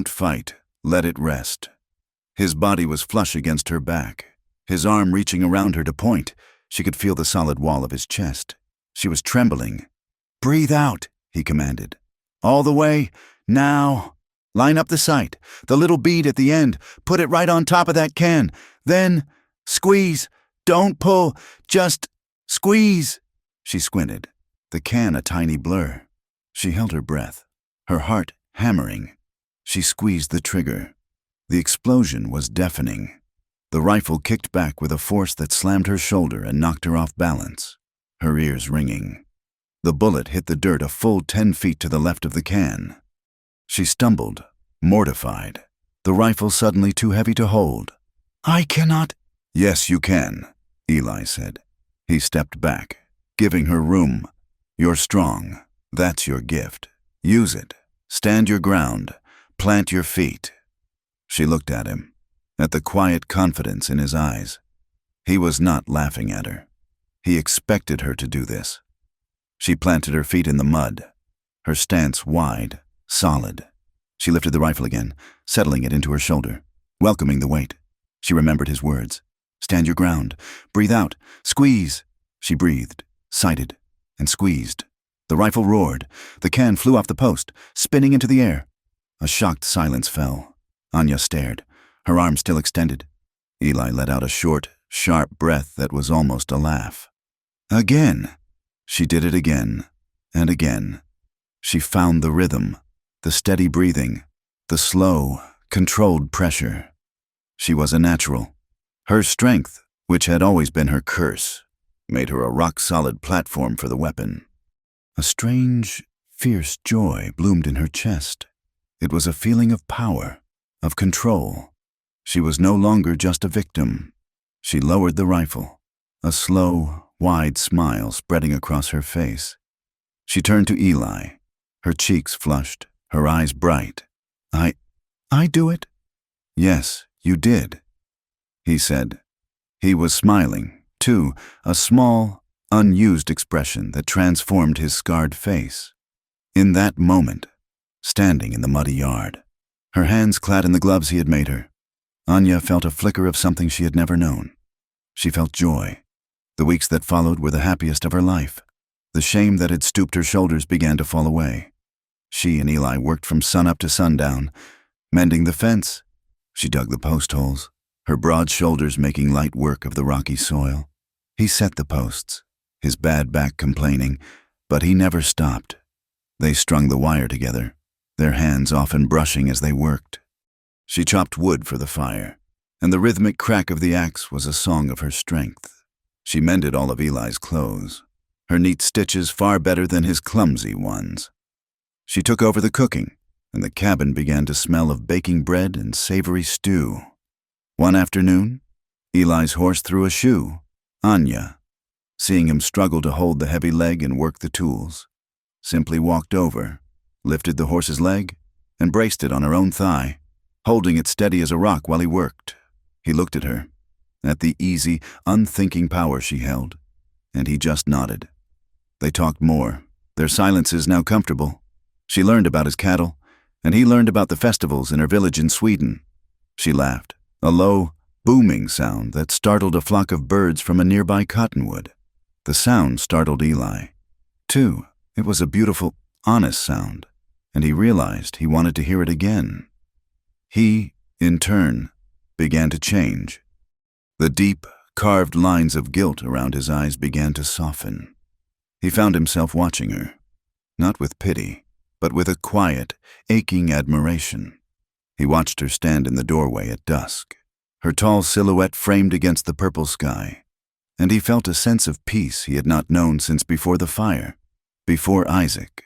fight. Let it rest." His body was flush against her back, his arm reaching around her to point. She could feel the solid wall of his chest. She was trembling. "Breathe out," he commanded. "All the way. Now. Line up the sight. The little bead at the end. Put it right on top of that can. Then squeeze. Don't pull. Just squeeze." She squinted, the can a tiny blur. She held her breath, her heart hammering. She squeezed the trigger. The explosion was deafening. The rifle kicked back with a force that slammed her shoulder and knocked her off balance, her ears ringing. The bullet hit the dirt a full 10 feet to the left of the can. She stumbled, mortified, the rifle suddenly too heavy to hold. "I cannot." "Yes, you can," Eli said. He stepped back, giving her room. "You're strong. That's your gift. Use it. Stand your ground. Plant your feet." She looked at him, at the quiet confidence in his eyes. He was not laughing at her. He expected her to do this. She planted her feet in the mud, her stance wide, solid. She lifted the rifle again, settling it into her shoulder, welcoming the weight. She remembered his words. "Stand your ground. Breathe out. Squeeze." She breathed, sighted, and squeezed. The rifle roared. The can flew off the post, spinning into the air. A shocked silence fell. Anya stared, her arm still extended. Eli let out a short, sharp breath that was almost a laugh. Again. She did it again, and again. She found the rhythm, the steady breathing, the slow, controlled pressure. She was a natural. Her strength, which had always been her curse, made her a rock-solid platform for the weapon. A strange, fierce joy bloomed in her chest. It was a feeling of power, of control. She was no longer just a victim. She lowered the rifle, a slow, wide smile spreading across her face. She turned to Eli, her cheeks flushed, her eyes bright. I do it?" "Yes, you did," he said. He was smiling, too, a small, unused expression that transformed his scarred face. In that moment, standing in the muddy yard, her hands clad in the gloves he had made her, Anya felt a flicker of something she had never known. She felt joy. The weeks that followed were the happiest of her life. The shame that had stooped her shoulders began to fall away. She and Eli worked from sunup to sundown, mending the fence. She dug the post holes, her broad shoulders making light work of the rocky soil. He set the posts, his bad back complaining, but he never stopped. They strung the wire together, their hands often brushing as they worked. She chopped wood for the fire, and the rhythmic crack of the axe was a song of her strength. She mended all of Eli's clothes, her neat stitches far better than his clumsy ones. She took over the cooking, and the cabin began to smell of baking bread and savory stew. One afternoon, Eli's horse threw a shoe. Anya, seeing him struggle to hold the heavy leg and work the tools, simply walked over, lifted the horse's leg, and braced it on her own thigh, holding it steady as a rock while he worked. He looked at her, at the easy, unthinking power she held, and he just nodded. They talked more, their silences now comfortable. She learned about his cattle, and he learned about the festivals in her village in Sweden. She laughed, a low, booming sound that startled a flock of birds from a nearby cottonwood. The sound startled Eli, too. It was a beautiful, honest sound, and he realized he wanted to hear it again. He, in turn, began to change. The deep, carved lines of guilt around his eyes began to soften. He found himself watching her, not with pity, but with a quiet, aching admiration. He watched her stand in the doorway at dusk, her tall silhouette framed against the purple sky, and he felt a sense of peace he had not known since before the fire, before Isaac.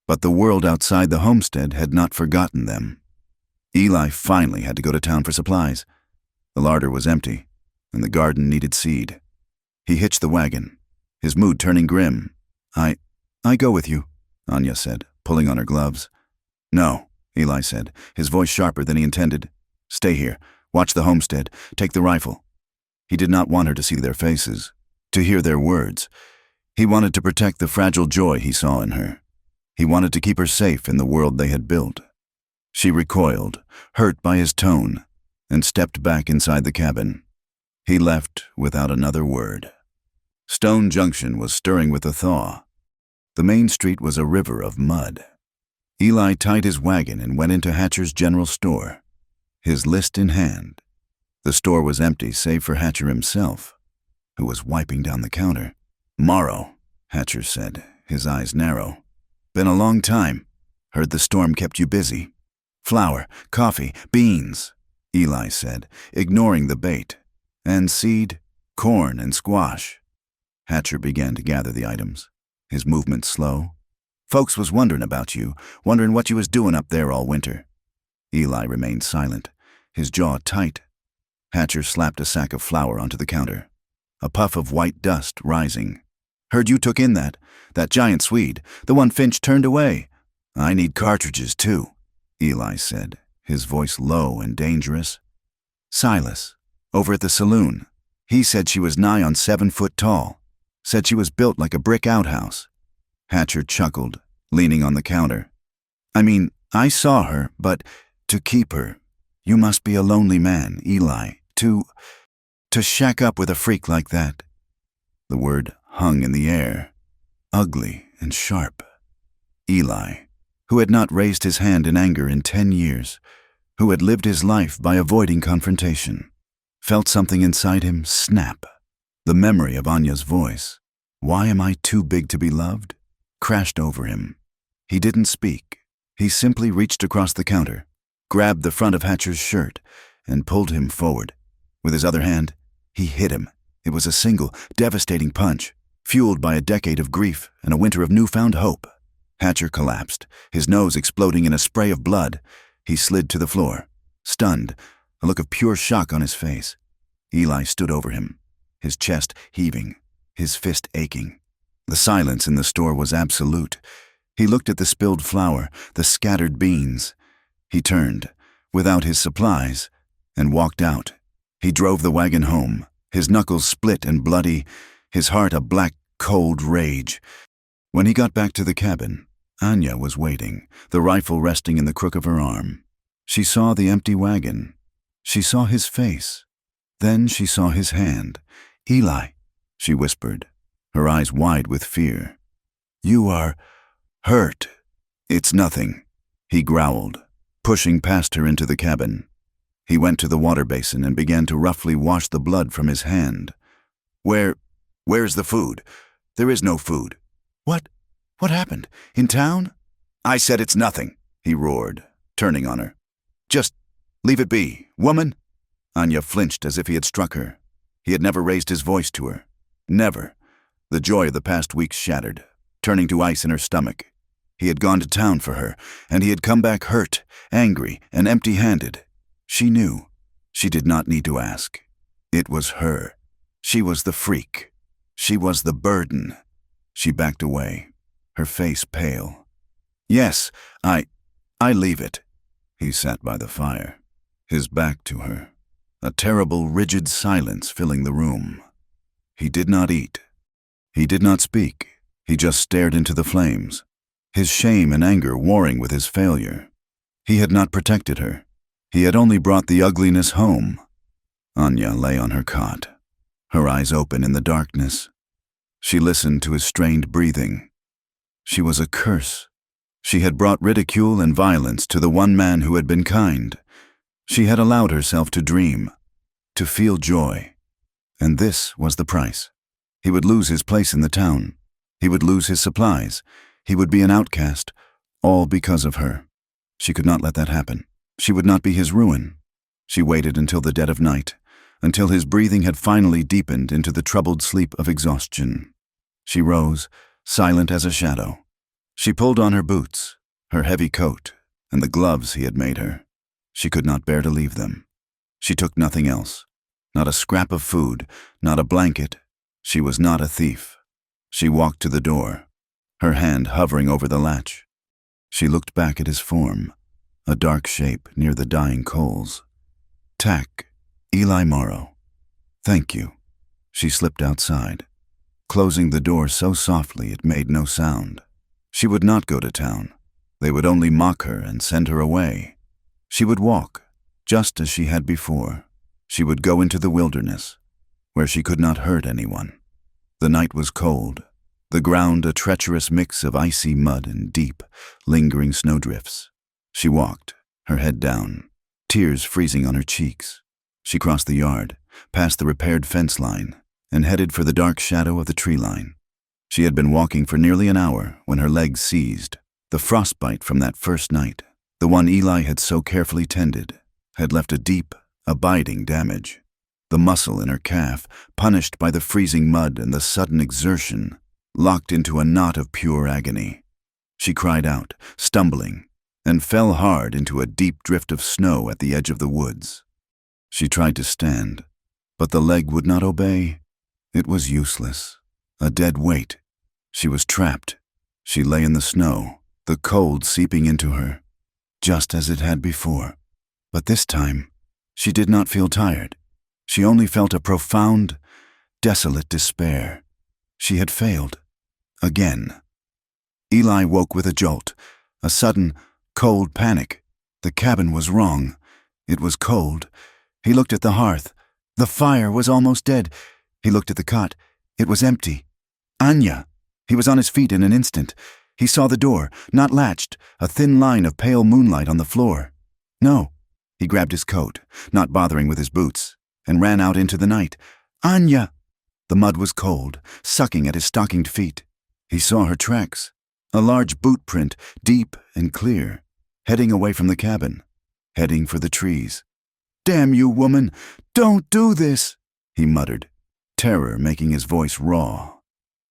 But the world outside the homestead had not forgotten them. Eli finally had to go to town for supplies. The larder was empty, and the garden needed seed. He hitched the wagon, his mood turning grim. I go with you," Anya said, pulling on her gloves. "No," Eli said, his voice sharper than he intended. "Stay here. Watch the homestead. Take the rifle." He did not want her to see their faces, to hear their words. He wanted to protect the fragile joy he saw in her. He wanted to keep her safe in the world they had built. She recoiled, hurt by his tone, and stepped back inside the cabin. He left without another word. Stone Junction was stirring with a thaw. The main street was a river of mud. Eli tied his wagon and went into Hatcher's general store, his list in hand. The store was empty save for Hatcher himself, who was wiping down the counter. "Morrow," Hatcher said, his eyes narrow. "Been a long time. Heard the storm kept you busy." "Flour, coffee, beans," Eli said, ignoring the bait. "And seed, corn, and squash." Hatcher began to gather the items, his movements slow. "Folks was wondering about you, wondering what you was doing up there all winter." Eli remained silent, his jaw tight. Hatcher slapped a sack of flour onto the counter, a puff of white dust rising. "Heard you took in that giant Swede, the one Finch turned away." "I need cartridges, too," Eli said, his voice low and dangerous. "Silas, over at the saloon. He said she was nigh on 7 foot tall. Said she was built like a brick outhouse." Hatcher chuckled, leaning on the counter. "I mean, I saw her, but to keep her, you must be a lonely man, Eli, to shack up with a freak like that." The word hung in the air, ugly and sharp. Eli, who had not raised his hand in anger in 10 years, who had lived his life by avoiding confrontation, felt something inside him snap. The memory of Anya's voice, "Why am I too big to be loved?" crashed over him. He didn't speak. He simply reached across the counter, grabbed the front of Hatcher's shirt, and pulled him forward. With his other hand, he hit him. It was a single, devastating punch, fueled by a decade of grief and a winter of newfound hope. Hatcher collapsed, his nose exploding in a spray of blood. He slid to the floor, stunned, a look of pure shock on his face. Eli stood over him, his chest heaving, his fist aching. The silence in the store was absolute. He looked at the spilled flour, the scattered beans. He turned, without his supplies, and walked out. He drove the wagon home, his knuckles split and bloody, his heart a black, cold rage. When he got back to the cabin, Anya was waiting, the rifle resting in the crook of her arm. She saw the empty wagon. She saw his face. Then she saw his hand. "Eli," she whispered, her eyes wide with fear. "You are hurt." "It's nothing," he growled, pushing past her into the cabin. He went to the water basin and began to roughly wash the blood from his hand. Where's the food?" "There is no food." What happened? In town?" "I said it's nothing," he roared, turning on her. "Just leave it be, woman." Anya flinched as if he had struck her. He had never raised his voice to her. Never. The joy of the past weeks shattered, turning to ice in her stomach. He had gone to town for her, and he had come back hurt, angry, and empty-handed. She knew. She did not need to ask. It was her. She was the freak. She was the burden. She backed away, her face pale. "Yes, I leave it." He sat by the fire, his back to her, a terrible, rigid silence filling the room. He did not eat. He did not speak. He just stared into the flames, his shame and anger warring with his failure. He had not protected her. He had only brought the ugliness home. Anya lay on her cot, her eyes open in the darkness. She listened to his strained breathing. She was a curse. She had brought ridicule and violence to the one man who had been kind. She had allowed herself to dream, to feel joy. And this was the price. He would lose his place in the town. He would lose his supplies. He would be an outcast, all because of her. She could not let that happen. She would not be his ruin. She waited until the dead of night, until his breathing had finally deepened into the troubled sleep of exhaustion. She rose, silent as a shadow. She pulled on her boots, her heavy coat, and the gloves he had made her. She could not bear to leave them. She took nothing else. Not a scrap of food, not a blanket. She was not a thief. She walked to the door, her hand hovering over the latch. She looked back at his form, a dark shape near the dying coals. Tack, Eli Morrow. Thank you. She slipped outside, closing the door so softly it made no sound. She would not go to town. They would only mock her and send her away. She would walk, just as she had before. She would go into the wilderness, where she could not hurt anyone. The night was cold, the ground a treacherous mix of icy mud and deep, lingering snowdrifts. She walked, her head down, tears freezing on her cheeks. She crossed the yard, past the repaired fence line, and headed for the dark shadow of the tree line. She had been walking for nearly an hour when her legs seized. The frostbite from that first night, the one Eli had so carefully tended, had left a deep, abiding damage. The muscle in her calf, punished by the freezing mud and the sudden exertion, locked into a knot of pure agony. She cried out, stumbling, and fell hard into a deep drift of snow at the edge of the woods. She tried to stand, but the leg would not obey. It was useless. A dead weight. She was trapped. She lay in the snow, the cold seeping into her, just as it had before. But this time, she did not feel tired. She only felt a profound, desolate despair. She had failed. Again. Eli woke with a jolt, a sudden, cold panic. The cabin was wrong. It was cold. He looked at the hearth. The fire was almost dead. He looked at the cot. It was empty. Anya! He was on his feet in an instant. He saw the door, not latched, a thin line of pale moonlight on the floor. No. He grabbed his coat, not bothering with his boots, and ran out into the night. Anya! The mud was cold, sucking at his stockinged feet. He saw her tracks, a large boot print, deep and clear, heading away from the cabin, heading for the trees. "Damn you, woman! Don't do this!" he muttered, terror making his voice raw.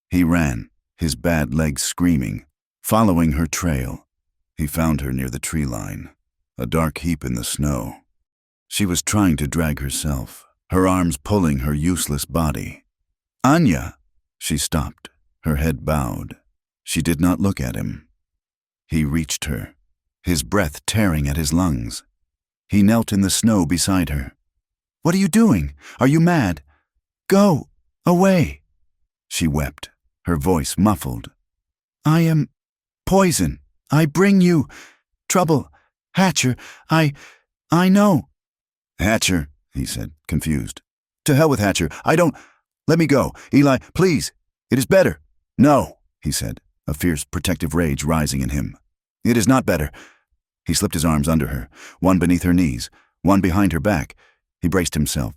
He ran, his bad legs screaming, following her trail. He found her near the tree line, a dark heap in the snow. She was trying to drag herself, her arms pulling her useless body. "Anya!" She stopped, her head bowed. She did not look at him. He reached her, his breath tearing at his lungs. He knelt in the snow beside her. "What are you doing? Are you mad? Go! Away!" She wept, her voice muffled. "I am poison. I bring you trouble. Hatcher, I know." "Hatcher," he said, confused. "To hell with Hatcher. I don't— Let me go. Eli, please. It is better." "No," he said, a fierce protective rage rising in him. "It is not better." He slipped his arms under her, one beneath her knees, one behind her back. He braced himself,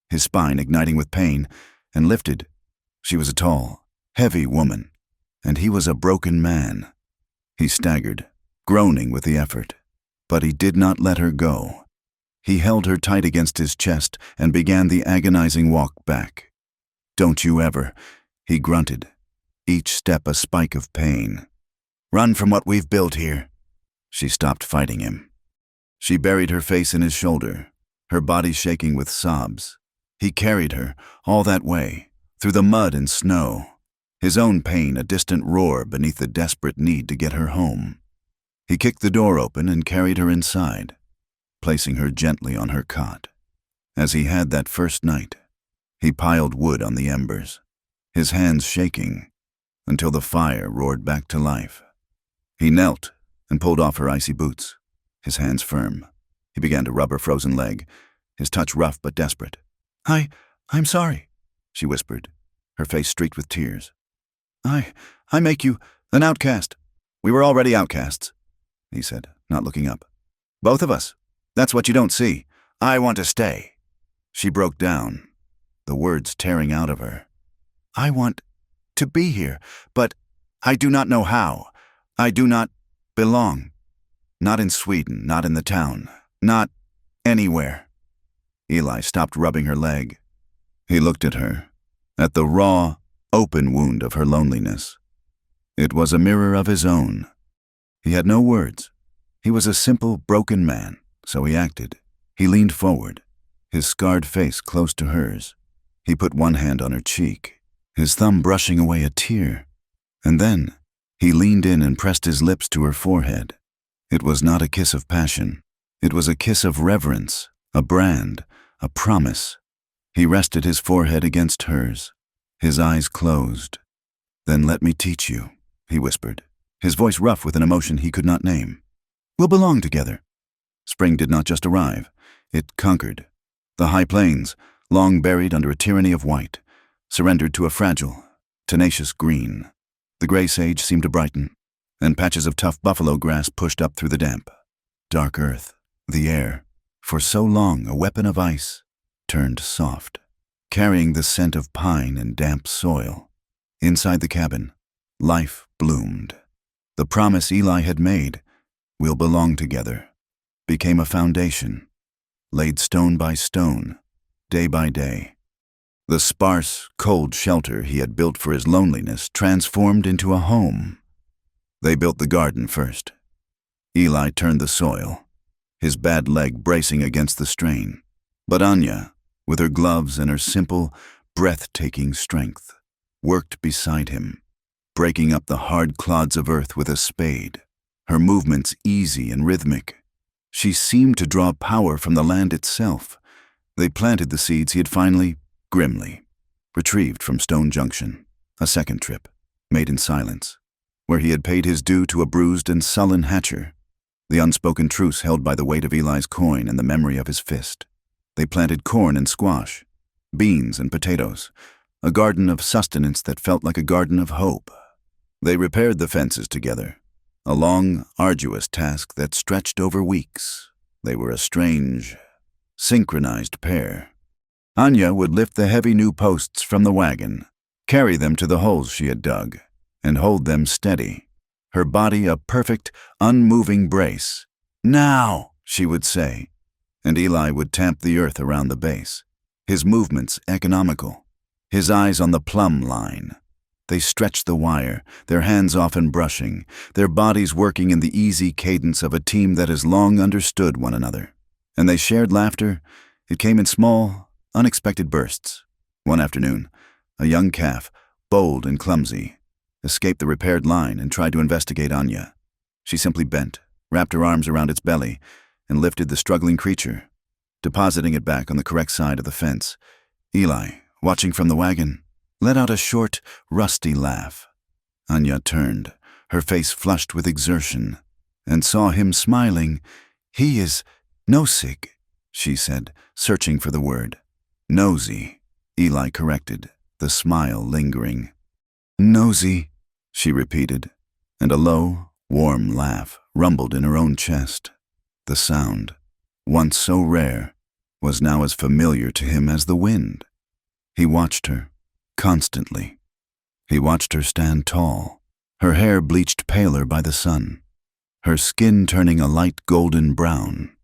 his spine igniting with pain, and lifted. She was a tall, heavy woman, and he was a broken man. He staggered, groaning with the effort, but he did not let her go. He held her tight against his chest and began the agonizing walk back. "Don't you ever," he grunted, each step a spike of pain. "Run from what we've built here." She stopped fighting him. She buried her face in his shoulder, her body shaking with sobs. He carried her all that way, through the mud and snow, his own pain a distant roar beneath the desperate need to get her home. He kicked the door open and carried her inside, placing her gently on her cot. As he had that first night, he piled wood on the embers, his hands shaking, until the fire roared back to life. He knelt and pulled off her icy boots, his hands firm. He began to rub her frozen leg, his touch rough but desperate. I'm sorry," she whispered, her face streaked with tears. I make you an outcast." "We were already outcasts," he said, not looking up. "Both of us. That's what you don't see. I want to stay." She broke down, the words tearing out of her. "I want to be here, but I do not know how. I do not belong. Not in Sweden, not in the town, not anywhere." Eli stopped rubbing her leg. He looked at her, at the raw, open wound of her loneliness. It was a mirror of his own. He had no words. He was a simple, broken man, so he acted. He leaned forward, his scarred face close to hers. He put one hand on her cheek, his thumb brushing away a tear. And then he leaned in and pressed his lips to her forehead. It was not a kiss of passion. It was a kiss of reverence, a brand, a promise. He rested his forehead against hers, his eyes closed. "Then let me teach you," he whispered, his voice rough with an emotion he could not name. "We'll belong together." Spring did not just arrive, it conquered. The high plains, long buried under a tyranny of white, surrendered to a fragile, tenacious green. The gray sage seemed to brighten, and patches of tough buffalo grass pushed up through the damp. Dark earth, the air, for so long a weapon of ice, turned soft, carrying the scent of pine and damp soil. Inside the cabin, life bloomed. The promise Eli had made, "We'll belong together," became a foundation, laid stone by stone, day by day. The sparse, cold shelter he had built for his loneliness transformed into a home. They built the garden first. Eli turned the soil, his bad leg bracing against the strain. But Anya, with her gloves and her simple, breathtaking strength, worked beside him, breaking up the hard clods of earth with a spade, her movements easy and rhythmic. She seemed to draw power from the land itself. They planted the seeds he had finally, grimly, retrieved from Stone Junction, a second trip, made in silence, where he had paid his due to a bruised and sullen hatcher, the unspoken truce held by the weight of Eli's coin and the memory of his fist. They planted corn and squash, beans and potatoes, a garden of sustenance that felt like a garden of hope. They repaired the fences together, a long, arduous task that stretched over weeks. They were a strange, synchronized pair. Anya would lift the heavy new posts from the wagon, carry them to the holes she had dug, and hold them steady, her body a perfect, unmoving brace. "Now," she would say, and Eli would tamp the earth around the base, his movements economical, his eyes on the plumb line. They stretched the wire, their hands often brushing, their bodies working in the easy cadence of a team that has long understood one another. And they shared laughter. It came in small, unexpected bursts. One afternoon, a young calf, bold and clumsy, escaped the repaired line and tried to investigate Anya. She simply bent, wrapped her arms around its belly, and lifted the struggling creature, depositing it back on the correct side of the fence. Eli, watching from the wagon, let out a short, rusty laugh. Anya turned, her face flushed with exertion, and saw him smiling. "He is nosig," she said, searching for the word. "Nosy," Eli corrected, the smile lingering. "Nosy," she repeated, and a low, warm laugh rumbled in her own chest. The sound, once so rare, was now as familiar to him as the wind. He watched her, constantly. He watched her stand tall, her hair bleached paler by the sun, her skin turning a light golden brown.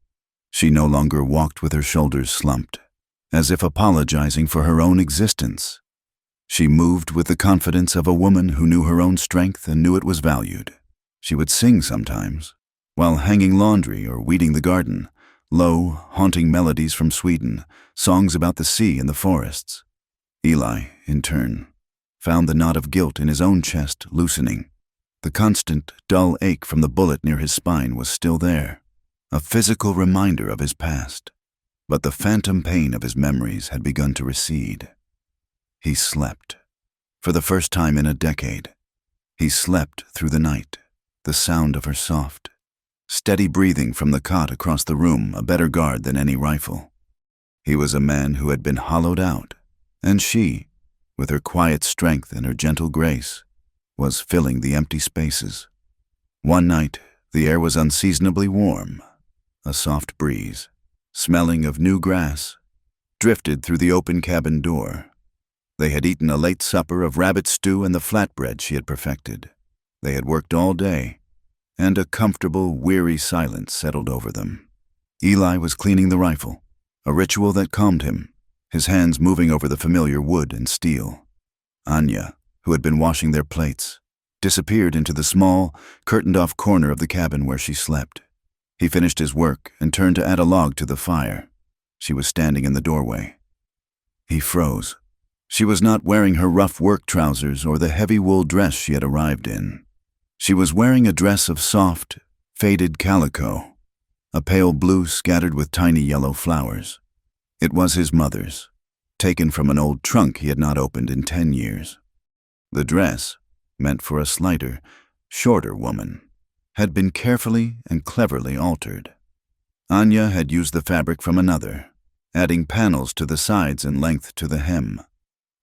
She no longer walked with her shoulders slumped, as if apologizing for her own existence. She moved with the confidence of a woman who knew her own strength and knew it was valued. She would sing sometimes, while hanging laundry or weeding the garden, low, haunting melodies from Sweden, songs about the sea and the forests. Eli, in turn, found the knot of guilt in his own chest loosening. The constant, dull ache from the bullet near his spine was still there, a physical reminder of his past. But the phantom pain of his memories had begun to recede. He slept. For the first time in a decade, he slept through the night, the sound of her soft, steady breathing from the cot across the room a better guard than any rifle. He was a man who had been hollowed out, and she, with her quiet strength and her gentle grace, was filling the empty spaces. One night, the air was unseasonably warm. A soft breeze, smelling of new grass, drifted through the open cabin door. They had eaten a late supper of rabbit stew and the flatbread she had perfected. They had worked all day, and a comfortable, weary silence settled over them. Eli was cleaning the rifle, a ritual that calmed him, his hands moving over the familiar wood and steel. Anya, who had been washing their plates, disappeared into the small, curtained-off corner of the cabin where she slept. He finished his work and turned to add a log to the fire. She was standing in the doorway. He froze. She was not wearing her rough work trousers or the heavy wool dress she had arrived in. She was wearing a dress of soft, faded calico, a pale blue scattered with tiny yellow flowers. It was his mother's, taken from an old trunk he had not opened in 10 years. The dress, meant for a slighter, shorter woman, had been carefully and cleverly altered. Anya had used the fabric from another, adding panels to the sides and length to the hem,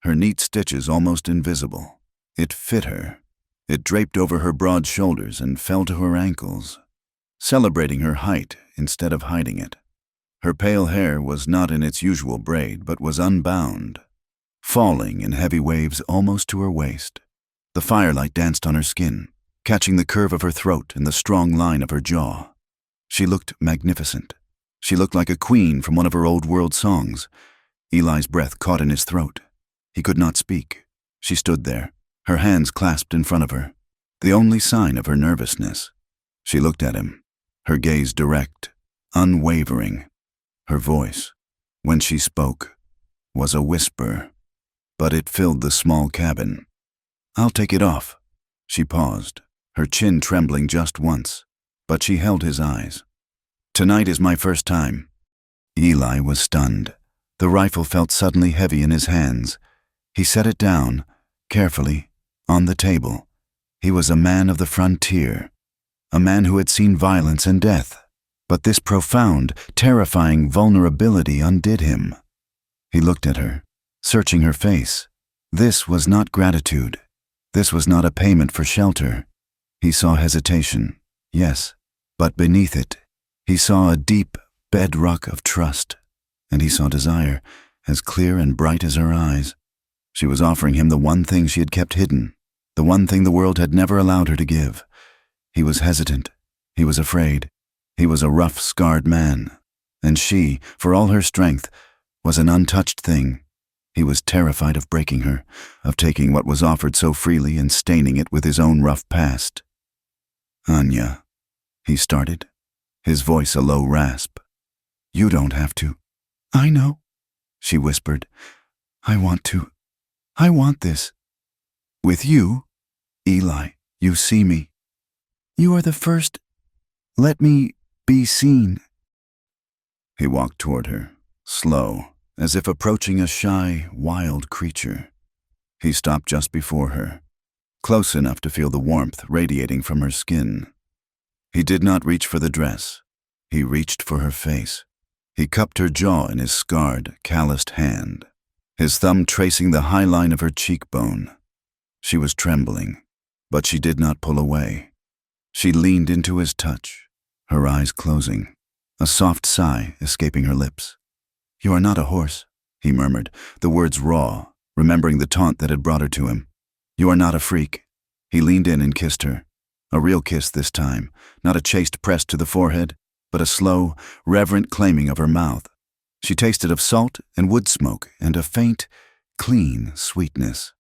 her neat stitches almost invisible. It fit her. It draped over her broad shoulders and fell to her ankles, celebrating her height instead of hiding it. Her pale hair was not in its usual braid, but was unbound, falling in heavy waves almost to her waist. The firelight danced on her skin, catching the curve of her throat and the strong line of her jaw. She looked magnificent. She looked like a queen from one of her old world songs. Eli's breath caught in his throat. He could not speak. She stood there, her hands clasped in front of her, the only sign of her nervousness. She looked at him, her gaze direct, unwavering. Her voice, when she spoke, was a whisper, but it filled the small cabin. "I'll take it off." She paused, her chin trembling just once, but she held his eyes. "Tonight is my first time." Eli was stunned. The rifle felt suddenly heavy in his hands. He set it down, carefully, on the table. He was a man of the frontier, a man who had seen violence and death. But this profound, terrifying vulnerability undid him. He looked at her, searching her face. This was not gratitude. This was not a payment for shelter. He saw hesitation, yes, but beneath it, he saw a deep bedrock of trust, and he saw desire, as clear and bright as her eyes. She was offering him the one thing she had kept hidden, the one thing the world had never allowed her to give. He was hesitant. He was afraid. He was a rough, scarred man, and she, for all her strength, was an untouched thing. He was terrified of breaking her, of taking what was offered so freely and staining it with his own rough past. "Anya," he started, his voice a low rasp. "You don't have to." "I know," she whispered. "I want to. I want this. With you, Eli, you see me. You are the first. Let me be seen." He walked toward her, slow, as if approaching a shy, wild creature. He stopped just before her, close enough to feel the warmth radiating from her skin. He did not reach for the dress. He reached for her face. He cupped her jaw in his scarred, calloused hand, his thumb tracing the high line of her cheekbone. She was trembling, but she did not pull away. She leaned into his touch, her eyes closing, a soft sigh escaping her lips. "You are not a horse," he murmured, the words raw, remembering the taunt that had brought her to him. "You are not a freak." He leaned in and kissed her, a real kiss this time, not a chaste press to the forehead, but a slow, reverent claiming of her mouth. She tasted of salt and wood smoke and a faint, clean sweetness.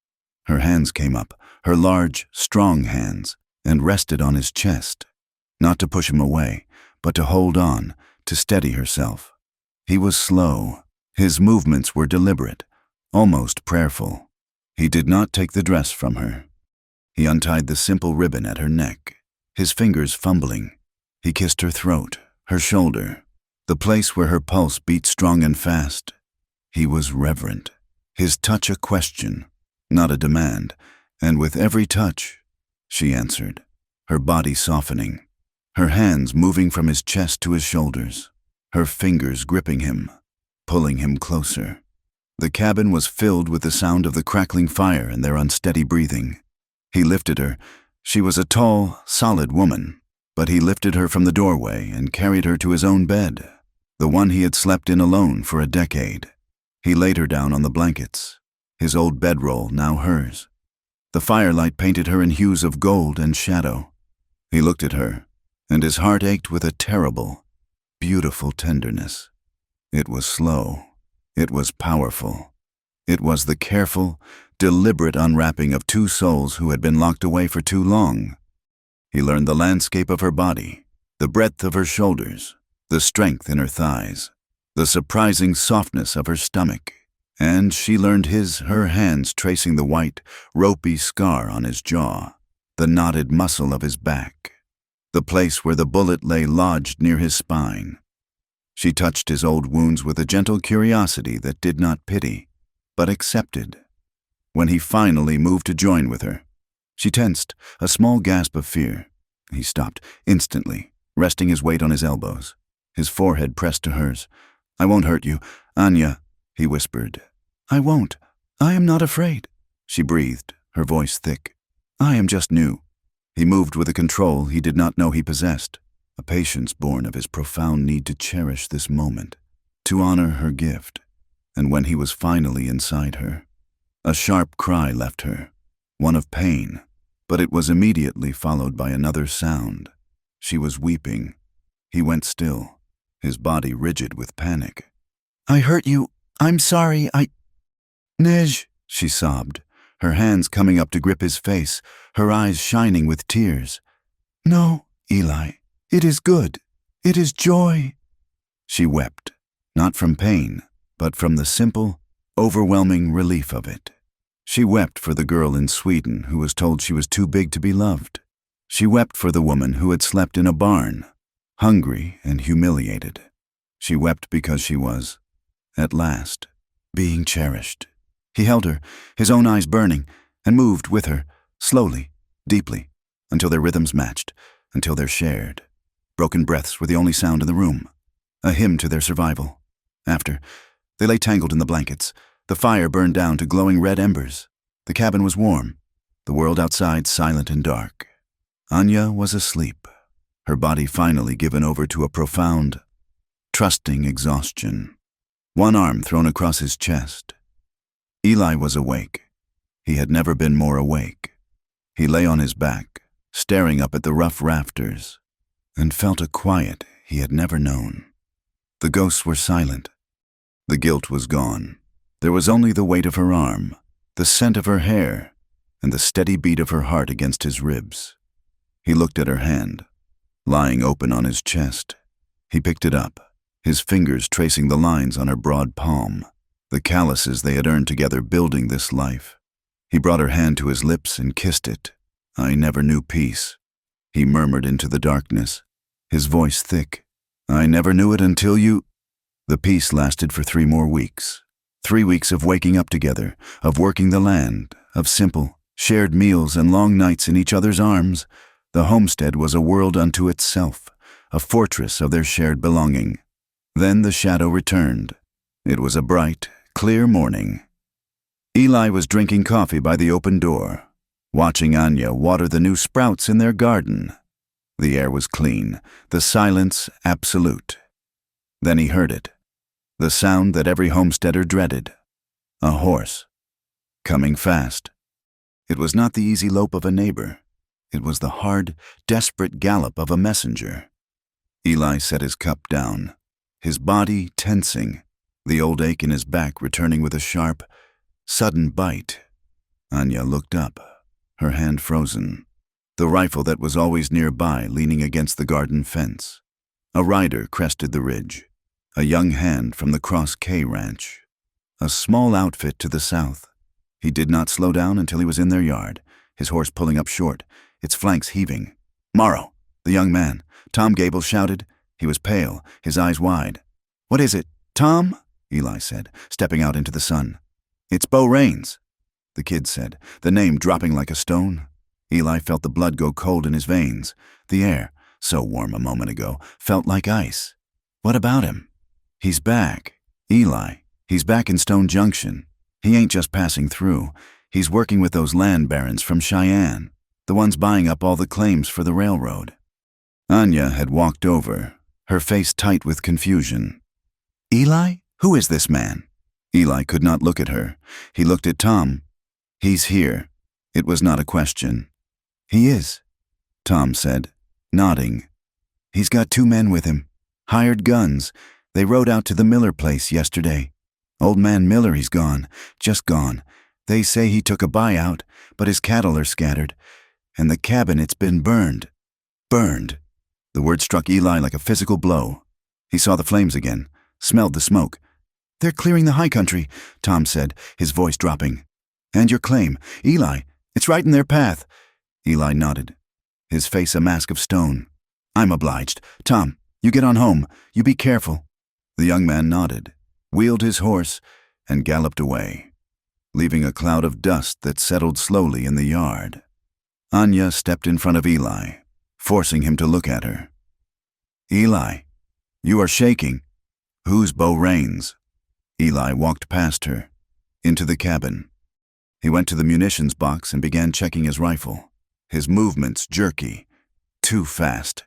Her hands came up, her large, strong hands, and rested on his chest, not to push him away, but to hold on, to steady herself. He was slow. His movements were deliberate, almost prayerful. He did not take the dress from her. He untied the simple ribbon at her neck, his fingers fumbling. He kissed her throat, her shoulder, the place where her pulse beat strong and fast. He was reverent, his touch a question, not a demand, and with every touch, she answered, her body softening, her hands moving from his chest to his shoulders, her fingers gripping him, pulling him closer. The cabin was filled with the sound of the crackling fire and their unsteady breathing. He lifted her. She was a tall, solid woman, but he lifted her from the doorway and carried her to his own bed, the one he had slept in alone for a decade. He laid her down on the blankets, his old bedroll now hers. The firelight painted her in hues of gold and shadow. He looked at her, and his heart ached with a terrible, beautiful tenderness. It was slow. It was powerful. It was the careful, deliberate unwrapping of two souls who had been locked away for too long. He learned the landscape of her body, the breadth of her shoulders, the strength in her thighs, the surprising softness of her stomach, and she learned her hands tracing the white, ropey scar on his jaw, the knotted muscle of his back. the place where the bullet lay lodged near his spine. She touched his old wounds with a gentle curiosity that did not pity, but accepted. When he finally moved to join with her, she tensed, a small gasp of fear. He stopped instantly, resting his weight on his elbows, his forehead pressed to hers. "I won't hurt you, Anya," he whispered. "I won't. I am not afraid," she breathed, her voice thick. "I am just new." He moved with a control he did not know he possessed, a patience born of his profound need to cherish this moment, to honor her gift. And when he was finally inside her, a sharp cry left her, one of pain, but it was immediately followed by another sound. She was weeping. He went still, his body rigid with panic. "I hurt you. I'm sorry. Nej," she sobbed, her hands coming up to grip his face, her eyes shining with tears. "No, Eli. It is good. It is joy." She wept, not from pain, but from the simple, overwhelming relief of it. She wept for the girl in Sweden who was told she was too big to be loved. She wept for the woman who had slept in a barn, hungry and humiliated. She wept because she was, at last, being cherished. He held her, his own eyes burning, and moved with her, slowly, deeply, until their rhythms matched, until they're shared. Broken breaths were the only sound in the room, a hymn to their survival. After, they lay tangled in the blankets. The fire burned down to glowing red embers. The cabin was warm, the world outside silent and dark. Anya was asleep, her body finally given over to a profound, trusting exhaustion. One arm thrown across his chest. Eli was awake. He had never been more awake. He lay on his back, staring up at the rough rafters, and felt a quiet he had never known. The ghosts were silent. The guilt was gone. There was only the weight of her arm, the scent of her hair, and the steady beat of her heart against his ribs. He looked at her hand, lying open on his chest. He picked it up, his fingers tracing the lines on her broad palm, the calluses they had earned together building this life. He brought her hand to his lips and kissed it. "I never knew peace," he murmured into the darkness, his voice thick. "I never knew it until you—" The peace lasted for 3 more weeks. 3 weeks of waking up together, of working the land, of simple, shared meals and long nights in each other's arms. The homestead was a world unto itself, a fortress of their shared belonging. Then the shadow returned. It was a bright, clear morning. Eli was drinking coffee by the open door, watching Anya water the new sprouts in their garden. The air was clean, the silence absolute. Then he heard it, the sound that every homesteader dreaded. A horse, coming fast. It was not the easy lope of a neighbor. It was the hard, desperate gallop of a messenger. Eli set his cup down, his body tensing, the old ache in his back returning with a sharp, sudden bite. Anya looked up, her hand frozen, the rifle that was always nearby leaning against the garden fence. A rider crested the ridge, a young hand from the Cross K Ranch, a small outfit to the south. He did not slow down until he was in their yard, his horse pulling up short, its flanks heaving. "Morrow!" the young man, Tom Gable, shouted. He was pale, his eyes wide. "What is it, Tom?" Eli said, stepping out into the sun. "It's Bo Raines," the kid said, the name dropping like a stone. Eli felt the blood go cold in his veins. The air, so warm a moment ago, felt like ice. "What about him?" "He's back, Eli. He's back in Stone Junction. He ain't just passing through. He's working with those land barons from Cheyenne, the ones buying up all the claims for the railroad." Anya had walked over, her face tight with confusion. "Eli? Who is this man?" Eli could not look at her. He looked at Tom. "He's here." It was not a question. "He is," Tom said, nodding. "He's got 2 men with him, hired guns. They rode out to the Miller place yesterday. Old man Miller, he's gone, just gone. They say he took a buyout, but his cattle are scattered. And the cabin, it's been burned." Burned. The word struck Eli like a physical blow. He saw the flames again, smelled the smoke. "They're clearing the high country," Tom said, his voice dropping. "And your claim, Eli, it's right in their path." Eli nodded, his face a mask of stone. I'm obliged. Tom, you get on home. You be careful." The young man nodded, wheeled his horse, and galloped away, leaving a cloud of dust that settled slowly in the yard. Anya stepped in front of Eli, forcing him to look at her. "Eli, you are shaking. Who's Bo Rains?" Eli walked past her, into the cabin. He went to the munitions box and began checking his rifle, his movements jerky, too fast.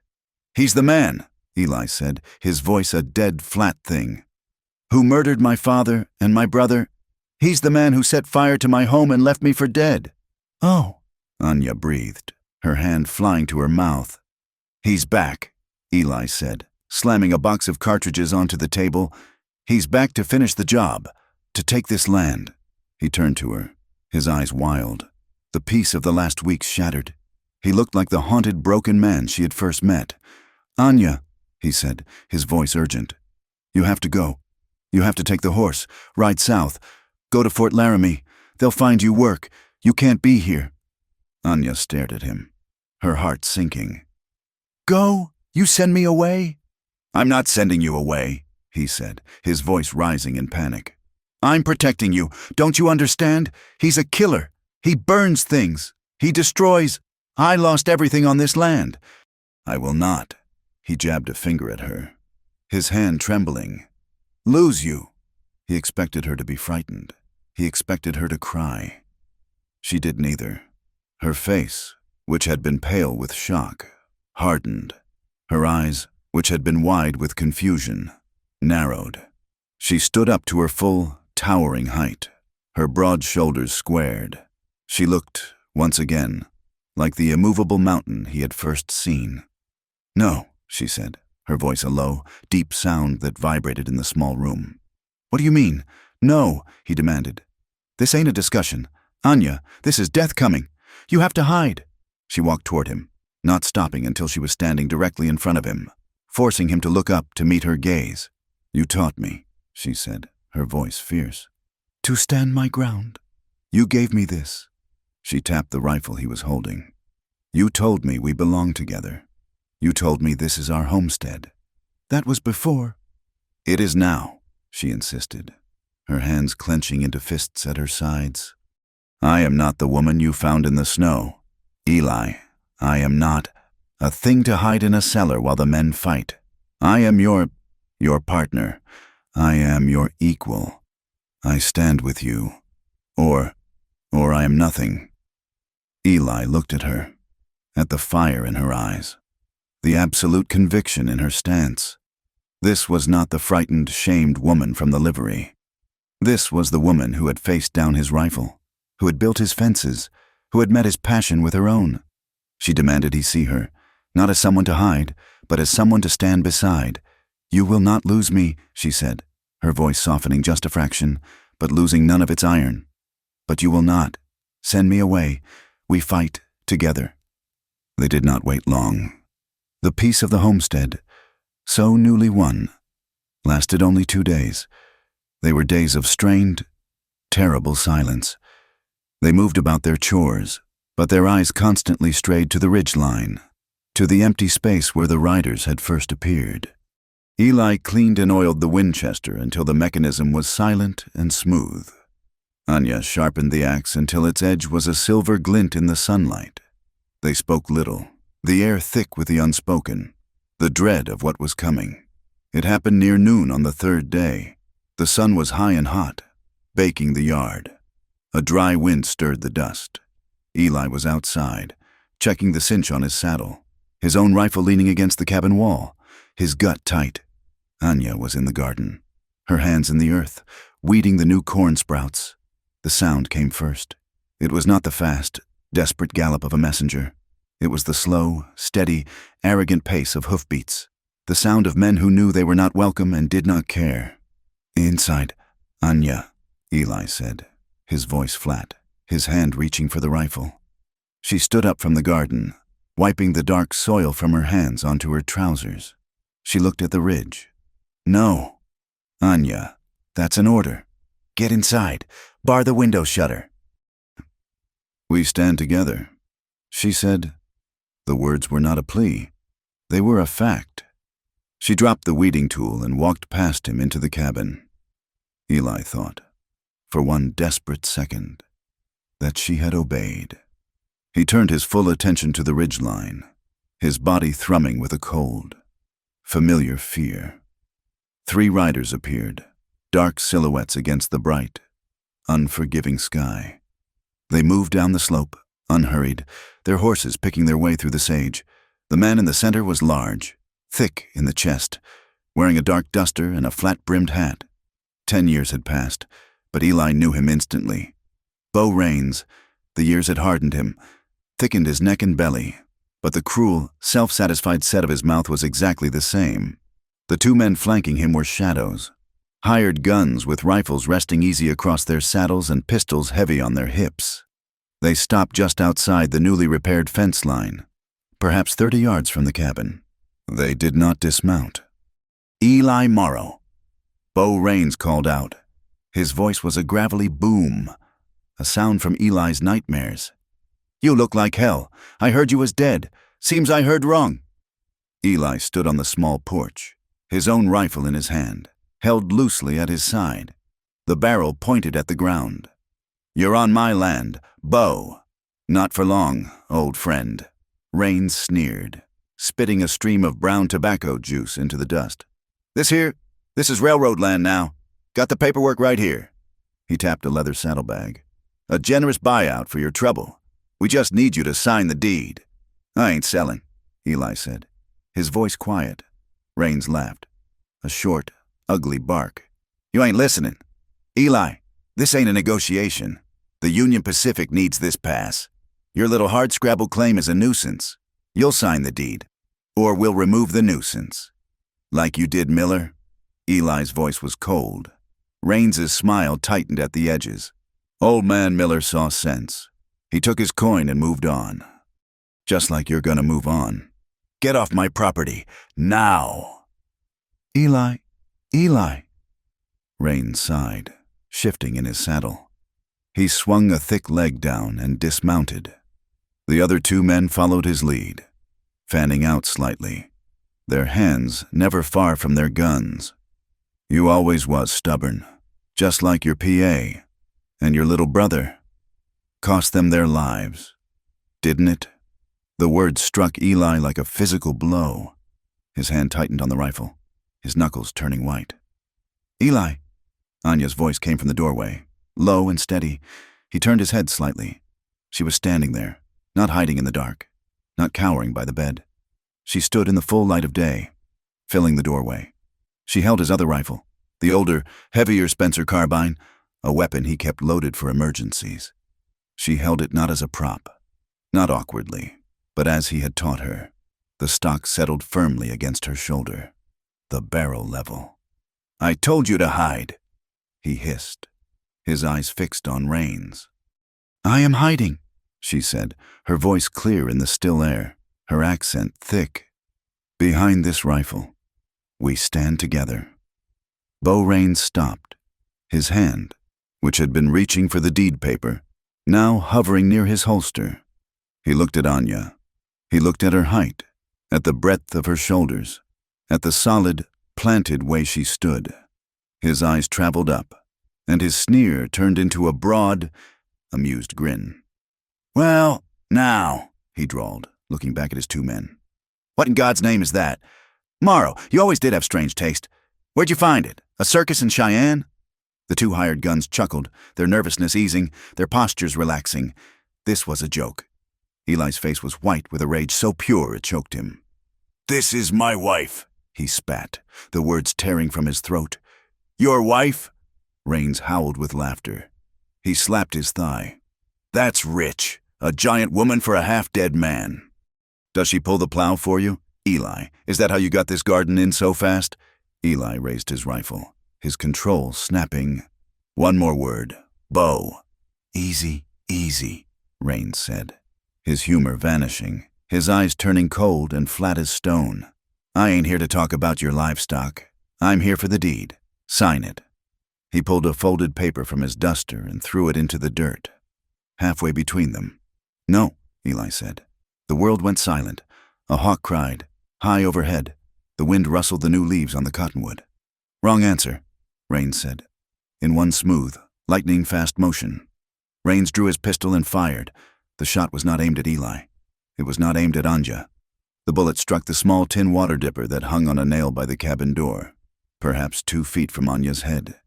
"He's the man," Eli said, his voice a dead, flat thing. "Who murdered my father and my brother. He's the man who set fire to my home and left me for dead." "Oh," Anya breathed, her hand flying to her mouth. "He's back," Eli said, slamming a box of cartridges onto the table. "He's back to finish the job, to take this land." He turned to her, his eyes wild, the peace of the last weeks shattered. He looked like the haunted, broken man she had first met. "Anya," he said, his voice urgent. "You have to go. You have to take the horse, ride south, go to Fort Laramie. They'll find you work. You can't be here." Anya stared at him, her heart sinking. "Go? You send me away?" "I'm not sending you away," he said, his voice rising in panic. "I'm protecting you. Don't you understand? He's a killer. He burns things. He destroys. I lost everything on this land." "I will not." He jabbed a finger at her, his hand trembling. "Lose you." He expected her to be frightened. He expected her to cry. She did neither. Her face, which had been pale with shock, hardened. Her eyes, which had been wide with confusion, narrowed. She stood up to her full, towering height, her broad shoulders squared. She looked, once again, like the immovable mountain he had first seen. "No," she said, her voice a low, deep sound that vibrated in the small room. "What do you mean? No," he demanded. "This ain't a discussion. Anya, this is death coming. You have to hide." She walked toward him, not stopping until she was standing directly in front of him, forcing him to look up to meet her gaze. "You taught me," she said, her voice fierce, "to stand my ground. You gave me this." She tapped the rifle he was holding. "You told me we belong together. You told me this is our homestead." "That was before." "It is now," she insisted, her hands clenching into fists at her sides. "I am not the woman you found in the snow. Eli, I am not a thing to hide in a cellar while the men fight. I am your partner. I am your equal. I stand with you. Or I am nothing." Eli looked at her, at the fire in her eyes, the absolute conviction in her stance. This was not the frightened, shamed woman from the livery. This was the woman who had faced down his rifle, who had built his fences, who had met his passion with her own. She demanded he see her, not as someone to hide, but as someone to stand beside. "You will not lose me," she said, her voice softening just a fraction, but losing none of its iron. "But you will not. Send me away. We fight together." They did not wait long. The peace of the homestead, so newly won, lasted only 2 days. They were days of strained, terrible silence. They moved about their chores, but their eyes constantly strayed to the ridgeline, to the empty space where the riders had first appeared. Eli cleaned and oiled the Winchester until the mechanism was silent and smooth. Anya sharpened the axe until its edge was a silver glint in the sunlight. They spoke little, the air thick with the unspoken, the dread of what was coming. It happened near noon on the 3rd day. The sun was high and hot, baking the yard. A dry wind stirred the dust. Eli was outside, checking the cinch on his saddle, his own rifle leaning against the cabin wall, his gut tight. Anya was in the garden, her hands in the earth, weeding the new corn sprouts. The sound came first. It was not the fast, desperate gallop of a messenger. It was the slow, steady, arrogant pace of hoofbeats, the sound of men who knew they were not welcome and did not care. "Inside, Anya," Eli said, his voice flat, his hand reaching for the rifle. She stood up from the garden, wiping the dark soil from her hands onto her trousers. She looked at the ridge. "No, Anya, that's an order. Get inside. Bar the window shutter." "We stand together," she said. The words were not a plea. They were a fact. She dropped the weeding tool and walked past him into the cabin. Eli thought, for one desperate second, that she had obeyed. He turned his full attention to the ridgeline, his body thrumming with a cold, familiar fear. 3 riders appeared, dark silhouettes against the bright, unforgiving sky. They moved down the slope, unhurried, their horses picking their way through the sage. The man in the center was large, thick in the chest, wearing a dark duster and a flat-brimmed hat. 10 years had passed, but Eli knew him instantly. Bo Raines. The years had hardened him, thickened his neck and belly, but the cruel, self-satisfied set of his mouth was exactly the same. The 2 men flanking him were shadows, hired guns with rifles resting easy across their saddles and pistols heavy on their hips. They stopped just outside the newly repaired fence line, perhaps 30 yards from the cabin. They did not dismount. "Eli Morrow," Bo Raines called out. His voice was a gravelly boom, a sound from Eli's nightmares. "You look like hell. I heard you was dead. Seems I heard wrong." Eli stood on the small porch, his own rifle in his hand, held loosely at his side. The barrel pointed at the ground. "You're on my land, Bo." "Not for long, old friend," Raines sneered, spitting a stream of brown tobacco juice into the dust. This is railroad land now. Got the paperwork right here." He tapped a leather saddlebag. "A generous buyout for your trouble. We just need you to sign the deed." "I ain't selling," Eli said, his voice quiet. Raines laughed, a short, ugly bark. "You ain't listening. Eli, this ain't a negotiation. The Union Pacific needs this pass. Your little hardscrabble claim is a nuisance. You'll sign the deed, or we'll remove the nuisance." "Like you did Miller?" Eli's voice was cold. Raines's smile tightened at the edges. Old man Miller saw sense. He took his coin and moved on. "Just like you're gonna move on. Get off my property, now." Eli. Raines sighed, shifting in his saddle. He swung a thick leg down and dismounted. The other 2 men followed his lead, fanning out slightly, their hands never far from their guns. "You always was stubborn, just like your PA and your little brother. Cost them their lives, didn't it?" The word struck Eli like a physical blow. His hand tightened on the rifle, his knuckles turning white. "Eli," Anya's voice came from the doorway, low and steady. He turned his head slightly. She was standing there, not hiding in the dark, not cowering by the bed. She stood in the full light of day, filling the doorway. She held his other rifle, the older, heavier Spencer carbine, a weapon he kept loaded for emergencies. She held it not as a prop, not awkwardly, but as he had taught her. The stock settled firmly against her shoulder, the barrel level. "I told you to hide," he hissed, his eyes fixed on Raines. "I am hiding," she said, her voice clear in the still air, her accent thick. "Behind this rifle, we stand together." Bo Raines stopped, his hand, which had been reaching for the deed paper, now hovering near his holster. He looked at Anya. He looked at her height, at the breadth of her shoulders, at the solid, planted way she stood. His eyes traveled up, and his sneer turned into a broad, amused grin. "Well, now," he drawled, looking back at his 2 men. "What in God's name is that? Morrow, you always did have strange taste. Where'd you find it? A circus in Cheyenne?" The 2 hired guns chuckled, their nervousness easing, their postures relaxing. This was a joke. Eli's face was white with a rage so pure it choked him. "This is my wife," he spat, the words tearing from his throat. "Your wife?" Raines howled with laughter. He slapped his thigh. "That's rich. A giant woman for a half-dead man." "Does she pull the plow for you? Eli, is that how you got this garden in so fast?" Eli raised his rifle, his control snapping. "One more word. Bo." "Easy, easy," Raines said, his humor vanishing, his eyes turning cold and flat as stone. "I ain't here to talk about your livestock. I'm here for the deed. Sign it." He pulled a folded paper from his duster and threw it into the dirt, halfway between them. "No," Eli said. The world went silent. A hawk cried, High overhead, the wind rustled the new leaves on the cottonwood. "Wrong answer," Rains said, in one smooth, lightning-fast motion. Rains drew his pistol and fired. The shot was not aimed at Eli. It was not aimed at Anya. The bullet struck the small tin water dipper that hung on a nail by the cabin door, perhaps 2 feet from Anya's head.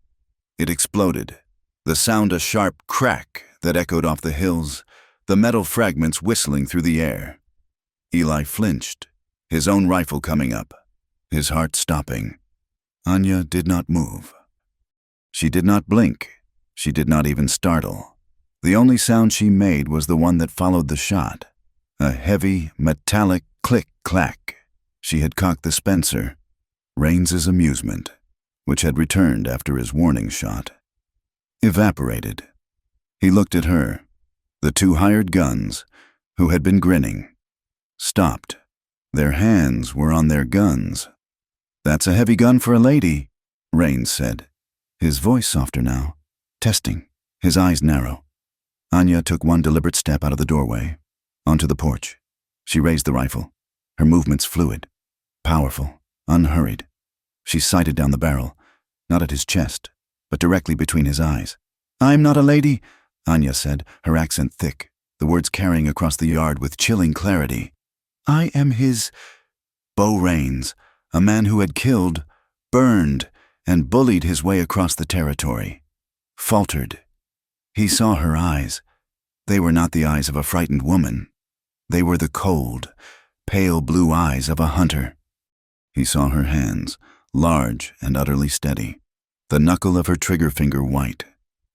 It exploded, the sound a sharp crack that echoed off the hills, the metal fragments whistling through the air. Eli flinched, his own rifle coming up, his heart stopping. Anya did not move. She did not blink. She did not even startle. The only sound she made was the one that followed the shot, a heavy, metallic click-clack. She had cocked the Spencer, Rains's amusement, which had returned after his warning shot, evaporated. He looked at her. The 2 hired guns, who had been grinning, stopped. Their hands were on their guns. "That's a heavy gun for a lady," Rains said, his voice softer now, testing, his eyes narrow. Anya took one deliberate step out of the doorway, onto the porch. She raised the rifle, her movements fluid, powerful, unhurried. She sighted down the barrel, not at his chest, but directly between his eyes. "I'm not a lady," Anya said, her accent thick, the words carrying across the yard with chilling clarity. "I am his—" Bo Rains, a man who had killed, burned, and bullied his way across the territory, faltered. He saw her eyes. They were not the eyes of a frightened woman. They were the cold, pale blue eyes of a hunter. He saw her hands, large and utterly steady, the knuckle of her trigger finger white.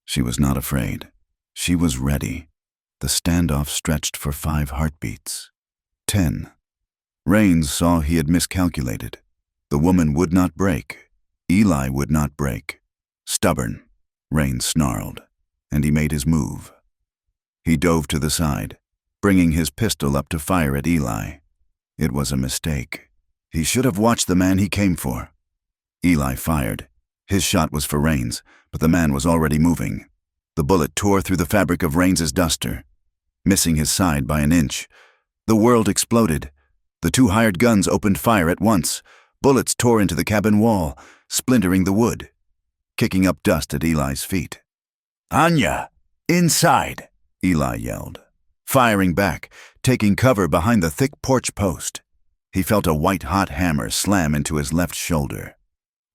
She was not afraid. She was ready. The standoff stretched for 5 heartbeats. 10. Rains saw he had miscalculated. The woman would not break. Eli would not break. Stubborn, Rains snarled, and he made his move. He dove to the side, bringing his pistol up to fire at Eli. It was a mistake. He should have watched the man he came for. Eli fired. His shot was for Rains, but the man was already moving. The bullet tore through the fabric of Rains's duster, missing his side by an inch. The world exploded. The 2 hired guns opened fire at once. Bullets tore into the cabin wall, splintering the wood, kicking up dust at Eli's feet. "Anya, inside!" Eli yelled, firing back, taking cover behind the thick porch post. He felt a white-hot hammer slam into his left shoulder.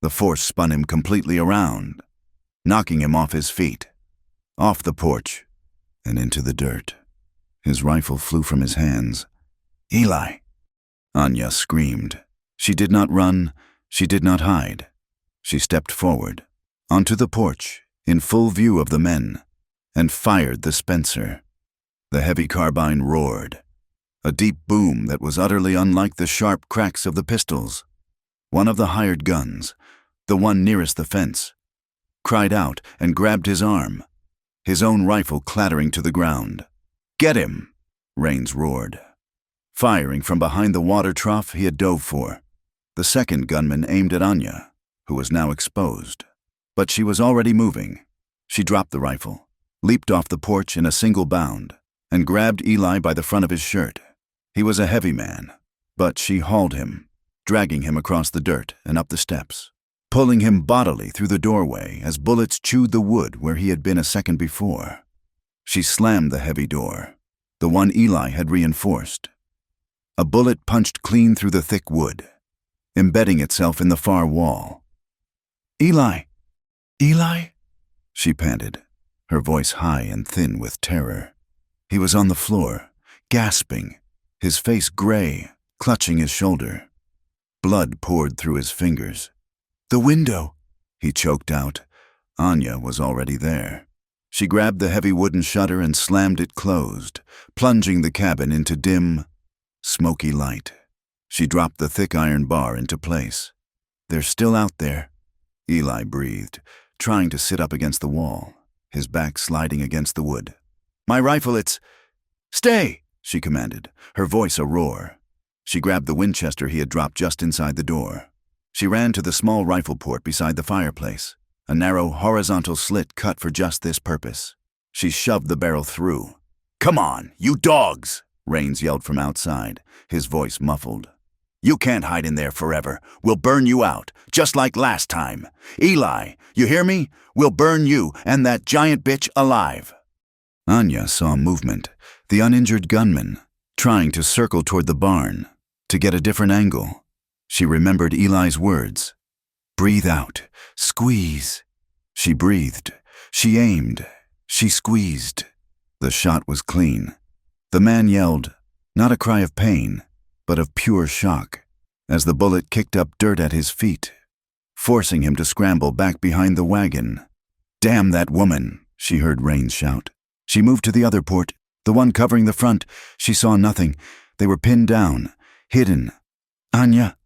The force spun him completely around, knocking him off his feet, off the porch, and into the dirt. His rifle flew from his hands. "Eli!" Anya screamed. She did not run. She did not hide. She stepped forward, onto the porch, in full view of the men, and fired the Spencer. The heavy carbine roared, a deep boom that was utterly unlike the sharp cracks of the pistols. One of the hired guns, the one nearest the fence, cried out and grabbed his arm, his own rifle clattering to the ground. "Get him!" Rains roared, firing from behind the water trough he had dove for. The second gunman aimed at Anya, who was now exposed. But she was already moving. She dropped the rifle, leaped off the porch in a single bound, and grabbed Eli by the front of his shirt. He was a heavy man, but she hauled him, dragging him across the dirt and up the steps, pulling him bodily through the doorway as bullets chewed the wood where he had been a second before. She slammed the heavy door, the one Eli had reinforced. A bullet punched clean through the thick wood, embedding itself in the far wall. "Eli! Eli!" she panted, her voice high and thin with terror. He was on the floor, gasping, his face gray, clutching his shoulder. Blood poured through his fingers. "The window!" he choked out. Anya was already there. She grabbed the heavy wooden shutter and slammed it closed, plunging the cabin into dim, smoky light. She dropped the thick iron bar into place. "They're still out there," Eli breathed, trying to sit up against the wall, his back sliding against the wood. "My rifle, it's—" "Stay!" she commanded, her voice a roar. She grabbed the Winchester he had dropped just inside the door. She ran to the small rifle port beside the fireplace, a narrow horizontal slit cut for just this purpose. She shoved the barrel through. "Come on, you dogs!" Rains yelled from outside, his voice muffled. You can't hide in there forever. We'll burn you out, just like last time. Eli, you hear me? We'll burn you and that giant bitch alive." Anya saw movement, the uninjured gunman, trying to circle toward the barn, to get a different angle. She remembered Eli's words. "Breathe out. Squeeze." She breathed. She aimed. She squeezed. The shot was clean. The man yelled, not a cry of pain, but of pure shock, as the bullet kicked up dirt at his feet, forcing him to scramble back behind the wagon. "Damn that woman," she heard Rains shout. She moved to the other port, the one covering the front. She saw nothing. They were pinned down, hidden. "Anya,"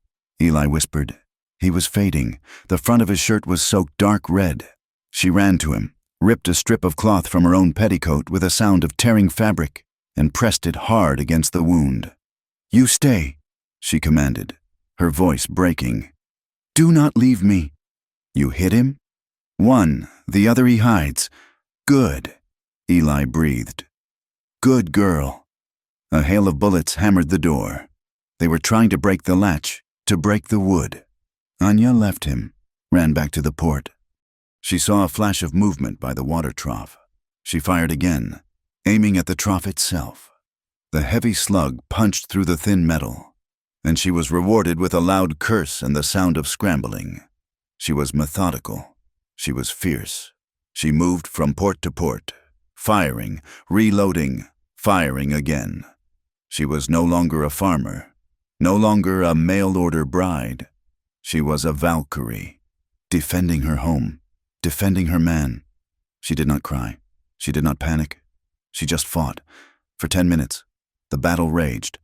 Eli whispered. He was fading. The front of his shirt was soaked dark red. She ran to him, ripped a strip of cloth from her own petticoat with a sound of tearing fabric, and pressed it hard against the wound. "You stay," she commanded, her voice breaking. "Do not leave me." "You hit him?" "One, the other he hides." "Good," Eli breathed. "Good girl." A hail of bullets hammered the door. They were trying to break the latch, to break the wood. Anya left him, ran back to the port. She saw a flash of movement by the water trough. She fired again, aiming at the trough itself. The heavy slug punched through the thin metal, and she was rewarded with a loud curse and the sound of scrambling. She was methodical. She was fierce. She moved from port to port, firing, reloading, firing again. She was no longer a farmer, no longer a mail-order bride. She was a Valkyrie, defending her home, defending her man. She did not cry. She did not panic. She just fought. For 10 minutes, the battle raged.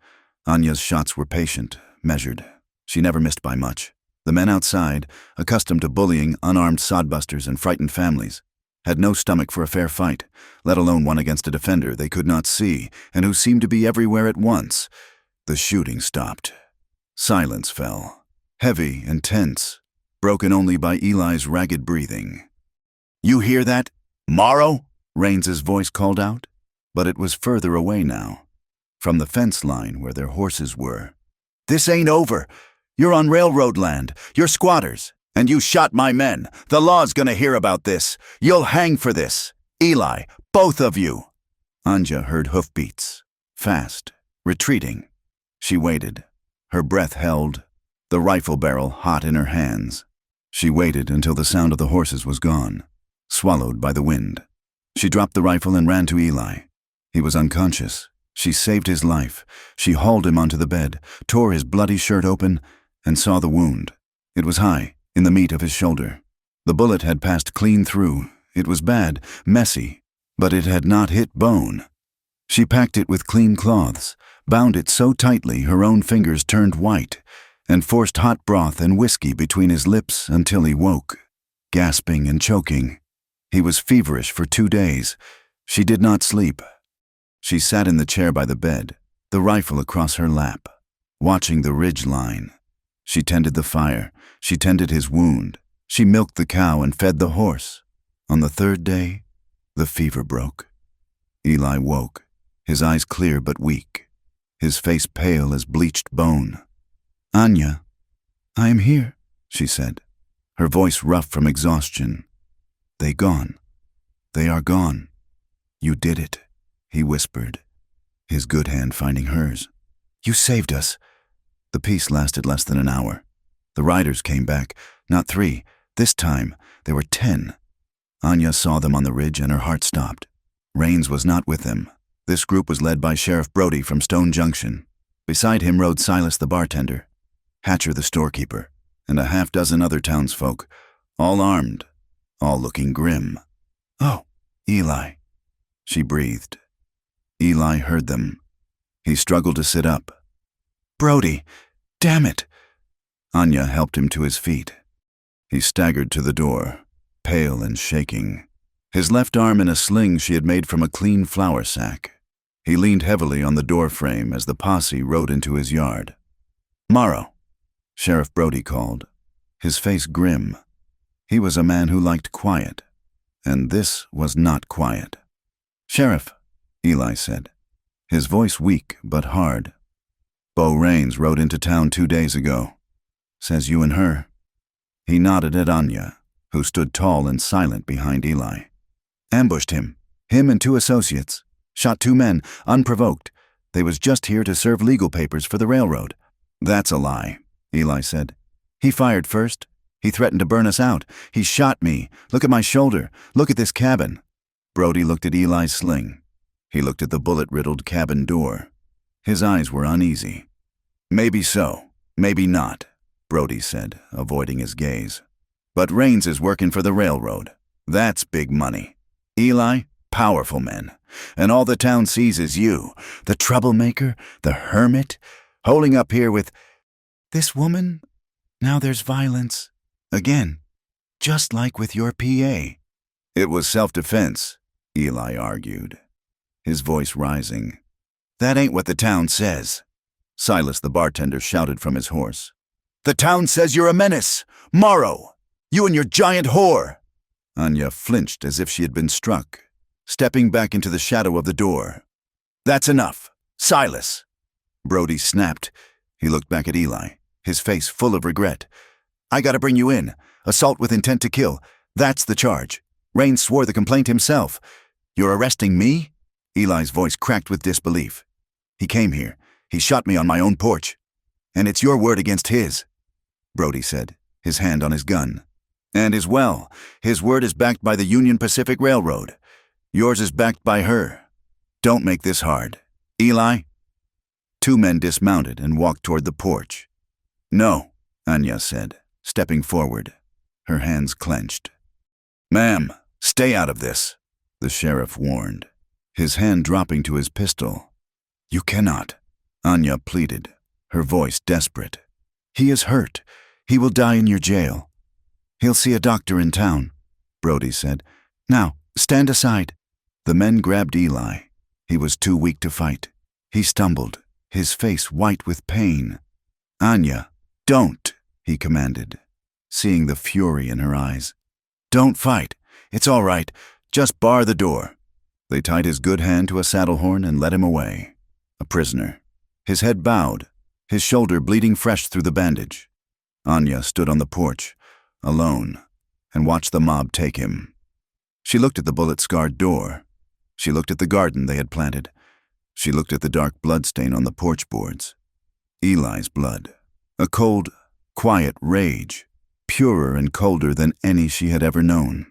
Anya's shots were patient, measured. She never missed by much. The men outside, accustomed to bullying unarmed sodbusters and frightened families, had no stomach for a fair fight, let alone one against a defender they could not see and who seemed to be everywhere at once. The shooting stopped. Silence fell, heavy and tense, broken only by Eli's ragged breathing. "You hear that? Morrow?" Rains's voice called out, but it was further away now, from the fence line where their horses were. "This ain't over. You're on railroad land. You're squatters, and you shot my men. The law's gonna hear about this. You'll hang for this. Eli, both of you." Anya heard hoofbeats, fast, retreating. She waited, her breath held, the rifle barrel hot in her hands. She waited until the sound of the horses was gone, swallowed by the wind. She dropped the rifle and ran to Eli. He was unconscious. She saved his life. She hauled him onto the bed, tore his bloody shirt open, and saw the wound. It was high, in the meat of his shoulder. The bullet had passed clean through. It was bad, messy, but it had not hit bone. She packed it with clean cloths, bound it so tightly her own fingers turned white, and forced hot broth and whiskey between his lips until he woke, gasping and choking. He was feverish for 2 days. She did not sleep. She sat in the chair by the bed, the rifle across her lap, watching the ridge line. She tended the fire. She tended his wound. She milked the cow and fed the horse. On the 3rd day, the fever broke. Eli woke, his eyes clear but weak, his face pale as bleached bone. "Anya, I am here," she said, her voice rough from exhaustion. "They gone. They are gone. You did it," he whispered, his good hand finding hers. "You saved us." The peace lasted less than an hour. The riders came back, not 3. This time, there were 10. Anya saw them on the ridge and her heart stopped. Rains was not with them. This group was led by Sheriff Brody from Stone Junction. Beside him rode Silas the bartender, Hatcher the storekeeper, and a half-dozen other townsfolk, all armed, all looking grim. "Oh, Eli," she breathed. Eli heard them. He struggled to sit up. "Brody, damn it!" Anya helped him to his feet. He staggered to the door, pale and shaking, his left arm in a sling she had made from a clean flour sack. He leaned heavily on the door frame as the posse rode into his yard. "Morrow," Sheriff Brody called, his face grim. He was a man who liked quiet, and this was not quiet. "Sheriff," Eli said, his voice weak but hard. Bo Raines rode into town 2 days ago. Says you and her. He nodded at Anya, who stood tall and silent behind Eli. Ambushed him and 2 associates. Shot 2 men, unprovoked. They was just here to serve legal papers for the railroad. That's a lie, Eli said. He fired first. He threatened to burn us out. He shot me. Look at my shoulder. Look at this cabin. Brody looked at Eli's sling. He looked at the bullet-riddled cabin door. His eyes were uneasy. Maybe so, maybe not, Brody said, avoiding his gaze. But Raines is working for the railroad. That's big money. Eli, powerful men. And all the town sees is you, the troublemaker, the hermit, holding up here with this woman. Now there's violence. Again, just like with your PA. It was self-defense, Eli argued, his voice rising. That ain't what the town says. Silas the bartender shouted from his horse. The town says you're a menace. Morrow, you and your giant whore. Anya flinched as if she had been struck, stepping back into the shadow of the door. That's enough. Silas. Brody snapped. He looked back at Eli, his face full of regret. I gotta bring you in. Assault with intent to kill. That's the charge. Raines swore the complaint himself. You're arresting me? Eli's voice cracked with disbelief. He came here. He shot me on my own porch. And it's your word against his, Brody said, his hand on his gun. And as well, his word is backed by the Union Pacific Railroad. Yours is backed by her. Don't make this hard. Eli? 2 men dismounted and walked toward the porch. No, Anya said, stepping forward, her hands clenched. Ma'am, stay out of this, the sheriff warned, his hand dropping to his pistol. You cannot, Anya pleaded, her voice desperate. He is hurt. He will die in your jail. He'll see a doctor in town, Brody said. Now, stand aside. The men grabbed Eli. He was too weak to fight. He stumbled, his face white with pain. Anya, don't, he commanded, seeing the fury in her eyes. Don't fight. It's all right. Just bar the door. They tied his good hand to a saddle horn and led him away. A prisoner, his head bowed, his shoulder bleeding fresh through the bandage. Anya stood on the porch, alone, and watched the mob take him. She looked at the bullet-scarred door. She looked at the garden they had planted. She looked at the dark bloodstain on the porch boards. Eli's blood. A cold, quiet rage, purer and colder than any she had ever known,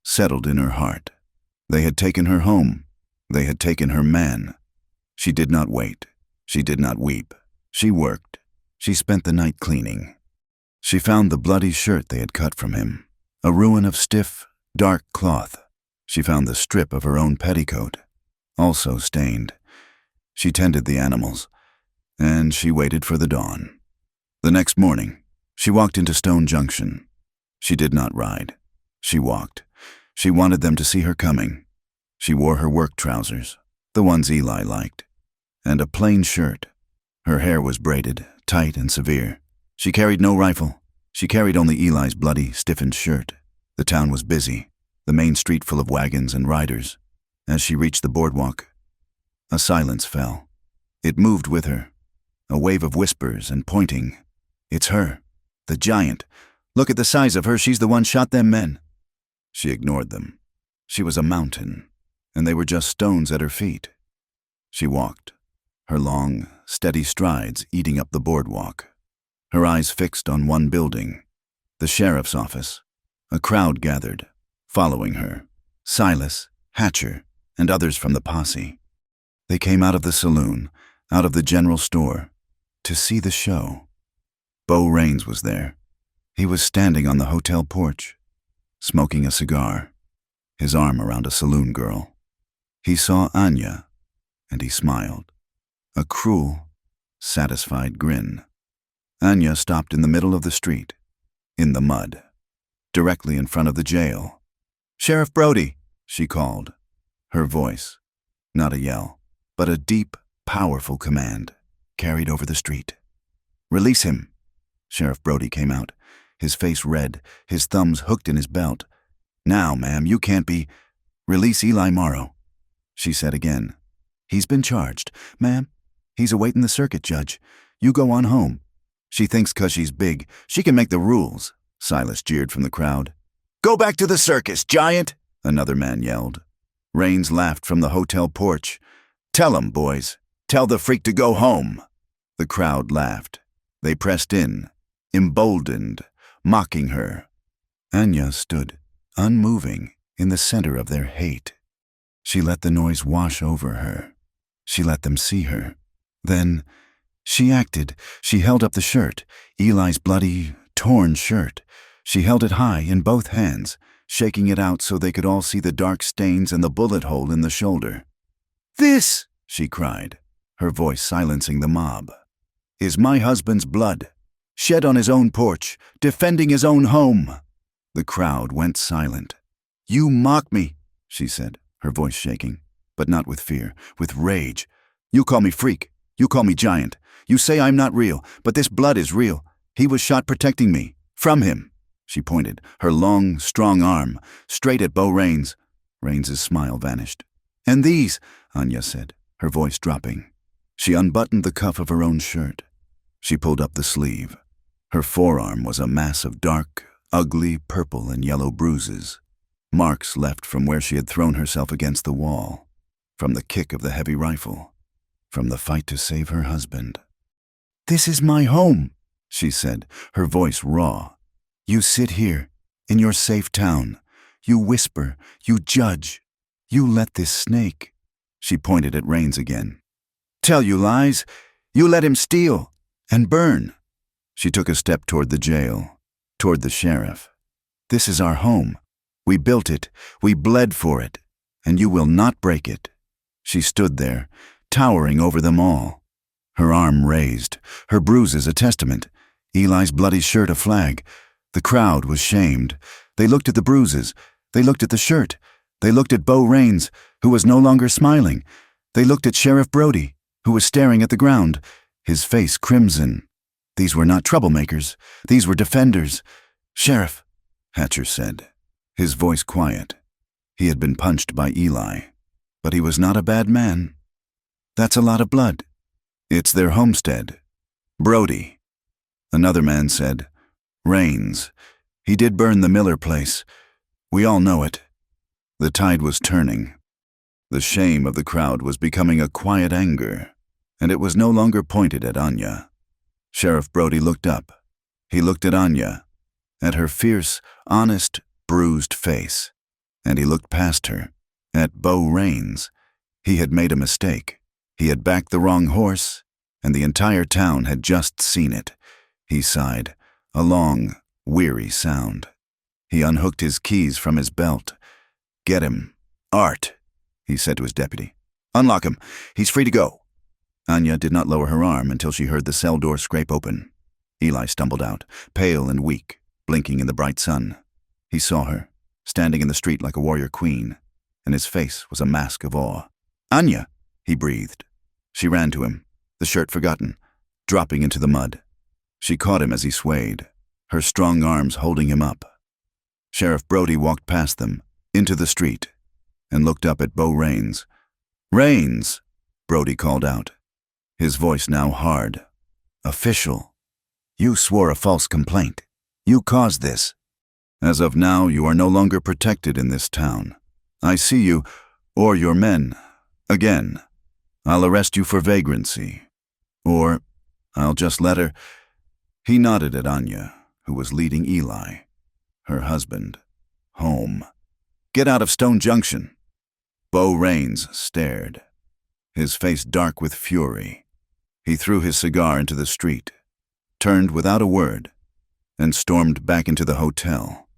settled in her heart. They had taken her home. They had taken her man. She did not wait. She did not weep. She worked. She spent the night cleaning. She found the bloody shirt they had cut from him, a ruin of stiff, dark cloth. She found the strip of her own petticoat, also stained. She tended the animals, and she waited for the dawn. The next morning, she walked into Stone Junction. She did not ride. She walked. She wanted them to see her coming. She wore her work trousers, the ones Eli liked, and a plain shirt. Her hair was braided, tight and severe. She carried no rifle. She carried only Eli's bloody, stiffened shirt. The town was busy, the main street full of wagons and riders. As she reached the boardwalk, a silence fell. It moved with her, a wave of whispers and pointing. It's her, the giant. Look at the size of her, she's the one shot them men. She ignored them. She was a mountain, and they were just stones at her feet. She walked, her long, steady strides eating up the boardwalk, her eyes fixed on one building, the sheriff's office. A crowd gathered, following her, Silas, Hatcher, and others from the posse. They came out of the saloon, out of the general store, to see the show. Bo Raines was there. He was standing on the hotel porch, smoking a cigar, his arm around a saloon girl. He saw Anya, and he smiled, a cruel, satisfied grin. Anya stopped in the middle of the street, in the mud, directly in front of the jail. Sheriff Brody, she called, her voice, not a yell, but a deep, powerful command, carried over the street. Release him. Sheriff Brody came out, his face red, his thumbs hooked in his belt. Now, ma'am, you can't be. Release Eli Morrow, she said again. He's been charged. Ma'am, he's awaiting the circuit judge. You go on home. She thinks 'cause she's big, she can make the rules, Silas jeered from the crowd. Go back to the circus, giant, another man yelled. Rains laughed from the hotel porch. Tell 'em, boys. Tell the freak to go home. The crowd laughed. They pressed in, emboldened, mocking her. Anya stood, unmoving, in the center of their hate. She let the noise wash over her. She let them see her. Then she acted. She held up the shirt, Eli's bloody, torn shirt. She held it high in both hands, shaking it out so they could all see the dark stains and the bullet hole in the shoulder. This, she cried, her voice silencing the mob, is my husband's blood, shed on his own porch, defending his own home. The crowd went silent. You mock me, she said, her voice shaking, but not with fear, with rage. You call me freak. You call me giant. You say I'm not real, but this blood is real. He was shot protecting me. From him. She pointed, her long, strong arm, straight at Bo Rains. Rains's smile vanished. And these, Anya said, her voice dropping. She unbuttoned the cuff of her own shirt. She pulled up the sleeve. Her forearm was a mass of dark, ugly purple and yellow bruises. Marks left from where she had thrown herself against the wall. From the kick of the heavy rifle. From the fight to save her husband. This is my home, she said, her voice raw. You sit here, in your safe town. You whisper, you judge. You let this snake. She pointed at Rains again. Tell you lies. You let him steal and burn. She took a step toward the jail, toward the sheriff. This is our home. We built it. We bled for it. And you will not break it. She stood there, towering over them all. Her arm raised, her bruises a testament, Eli's bloody shirt a flag. The crowd was shamed. They looked at the bruises. They looked at the shirt. They looked at Bo Rains, who was no longer smiling. They looked at Sheriff Brody, who was staring at the ground, his face crimson. These were not troublemakers. These were defenders. Sheriff, Hatcher said, his voice quiet. He had been punched by Eli, but he was not a bad man. That's a lot of blood. It's their homestead. Brody. Another man said, Rains. He did burn the Miller place. We all know it. The tide was turning. The shame of the crowd was becoming a quiet anger, and it was no longer pointed at Anya. Sheriff Brody looked up. He looked at Anya, at her fierce, honest, bruised face, and he looked past her, at Bo Rains. He had made a mistake. He had backed the wrong horse, and the entire town had just seen it. He sighed, a long, weary sound. He unhooked his keys from his belt. Get him. Art, he said to his deputy. Unlock him. He's free to go. Anya did not lower her arm until she heard the cell door scrape open. Eli stumbled out, pale and weak, blinking in the bright sun. He saw her, standing in the street like a warrior queen, and his face was a mask of awe. Anya, he breathed. She ran to him, the shirt forgotten, dropping into the mud. She caught him as he swayed, her strong arms holding him up. Sheriff Brody walked past them, into the street, and looked up at Bo Rains. Rains, Brody called out, his voice now hard. Official. You swore a false complaint. You caused this. As of now, you are no longer protected in this town. I see you, or your men, again. I'll arrest you for vagrancy. Or I'll just let her. He nodded at Anya, who was leading Eli, her husband, home. Get out of Stone Junction. Bo Rains stared, his face dark with fury. He threw his cigar into the street, turned without a word, and stormed back into the hotel.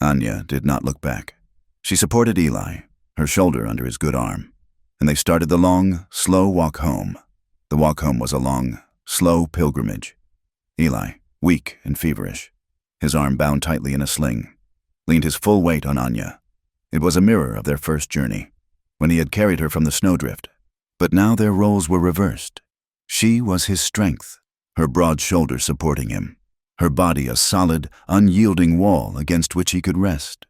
Anya did not look back. She supported Eli, her shoulder under his good arm, and they started the long, slow walk home. The walk home was a long, slow pilgrimage. Eli, weak and feverish, his arm bound tightly in a sling, leaned his full weight on Anya. It was a mirror of their first journey, when he had carried her from the snowdrift. But now their roles were reversed. She was his strength, her broad shoulder supporting him, her body a solid, unyielding wall against which he could rest.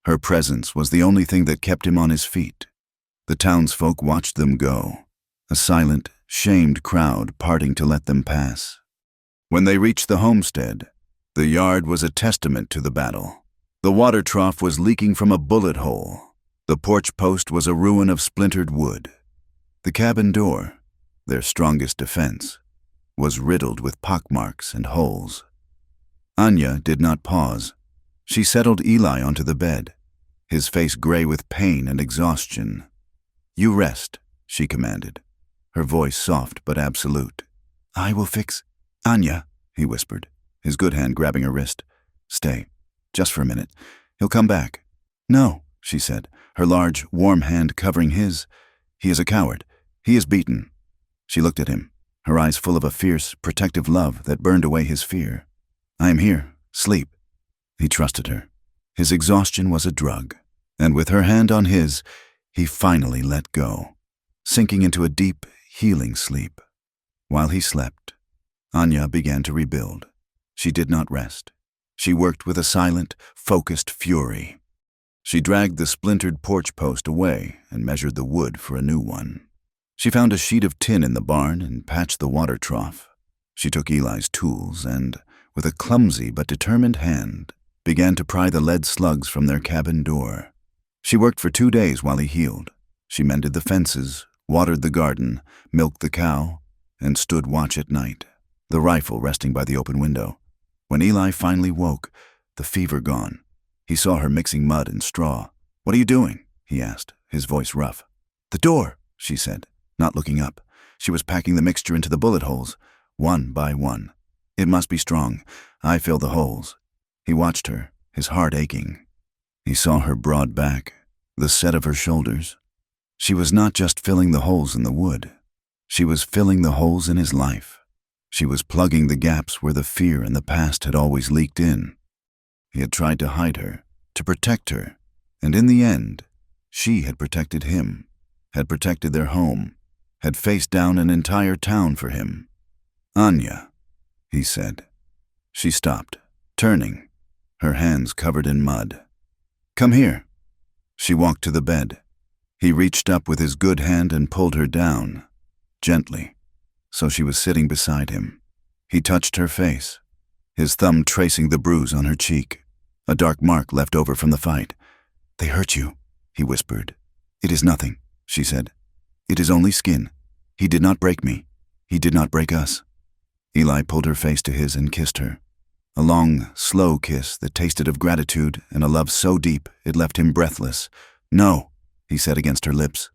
Her presence was the only thing that kept him on his feet. The townsfolk watched them go, a silent, shamed crowd parting to let them pass. When they reached the homestead, the yard was a testament to the battle. The water trough was leaking from a bullet hole. The porch post was a ruin of splintered wood. The cabin door, their strongest defense, was riddled with pockmarks and holes. Anya did not pause. She settled Eli onto the bed, his face gray with pain and exhaustion. "You rest," she commanded, her voice soft but absolute. "I will fix—" "Anya," he whispered, his good hand grabbing her wrist. "Stay, just for a minute. He'll come back." "No," she said, her large, warm hand covering his. "He is a coward. He is beaten." She looked at him, her eyes full of a fierce, protective love that burned away his fear. "I am here. Sleep." He trusted her. His exhaustion was a drug, and with her hand on his, he finally let go, sinking into a deep, healing sleep. While he slept, Anya began to rebuild. She did not rest. She worked with a silent, focused fury. She dragged the splintered porch post away and measured the wood for a new one. She found a sheet of tin in the barn and patched the water trough. She took Eli's tools and, with a clumsy but determined hand, began to pry the lead slugs from their cabin door. She worked for 2 days while he healed. She mended the fences, watered the garden, milked the cow, and stood watch at night, the rifle resting by the open window. When Eli finally woke, the fever gone, he saw her mixing mud and straw. "What are you doing?" he asked, his voice rough. "The door," she said, not looking up. She was packing the mixture into the bullet holes, one by one. "It must be strong. I fill the holes." He watched her, his heart aching. He saw her broad back, the set of her shoulders. She was not just filling the holes in the wood. She was filling the holes in his life. She was plugging the gaps where the fear and the past had always leaked in. He had tried to hide her, to protect her, and in the end, she had protected him, had protected their home, had faced down an entire town for him. "Anya," he said. She stopped, turning, her hands covered in mud. "Come here." She walked to the bed. He reached up with his good hand and pulled her down, gently, so she was sitting beside him. He touched her face, his thumb tracing the bruise on her cheek, a dark mark left over from the fight. "They hurt you," he whispered. "It is nothing," she said. "It is only skin. He did not break me. He did not break us." Eli pulled her face to his and kissed her. A long, slow kiss that tasted of gratitude and a love so deep it left him breathless. "No," he said against her lips.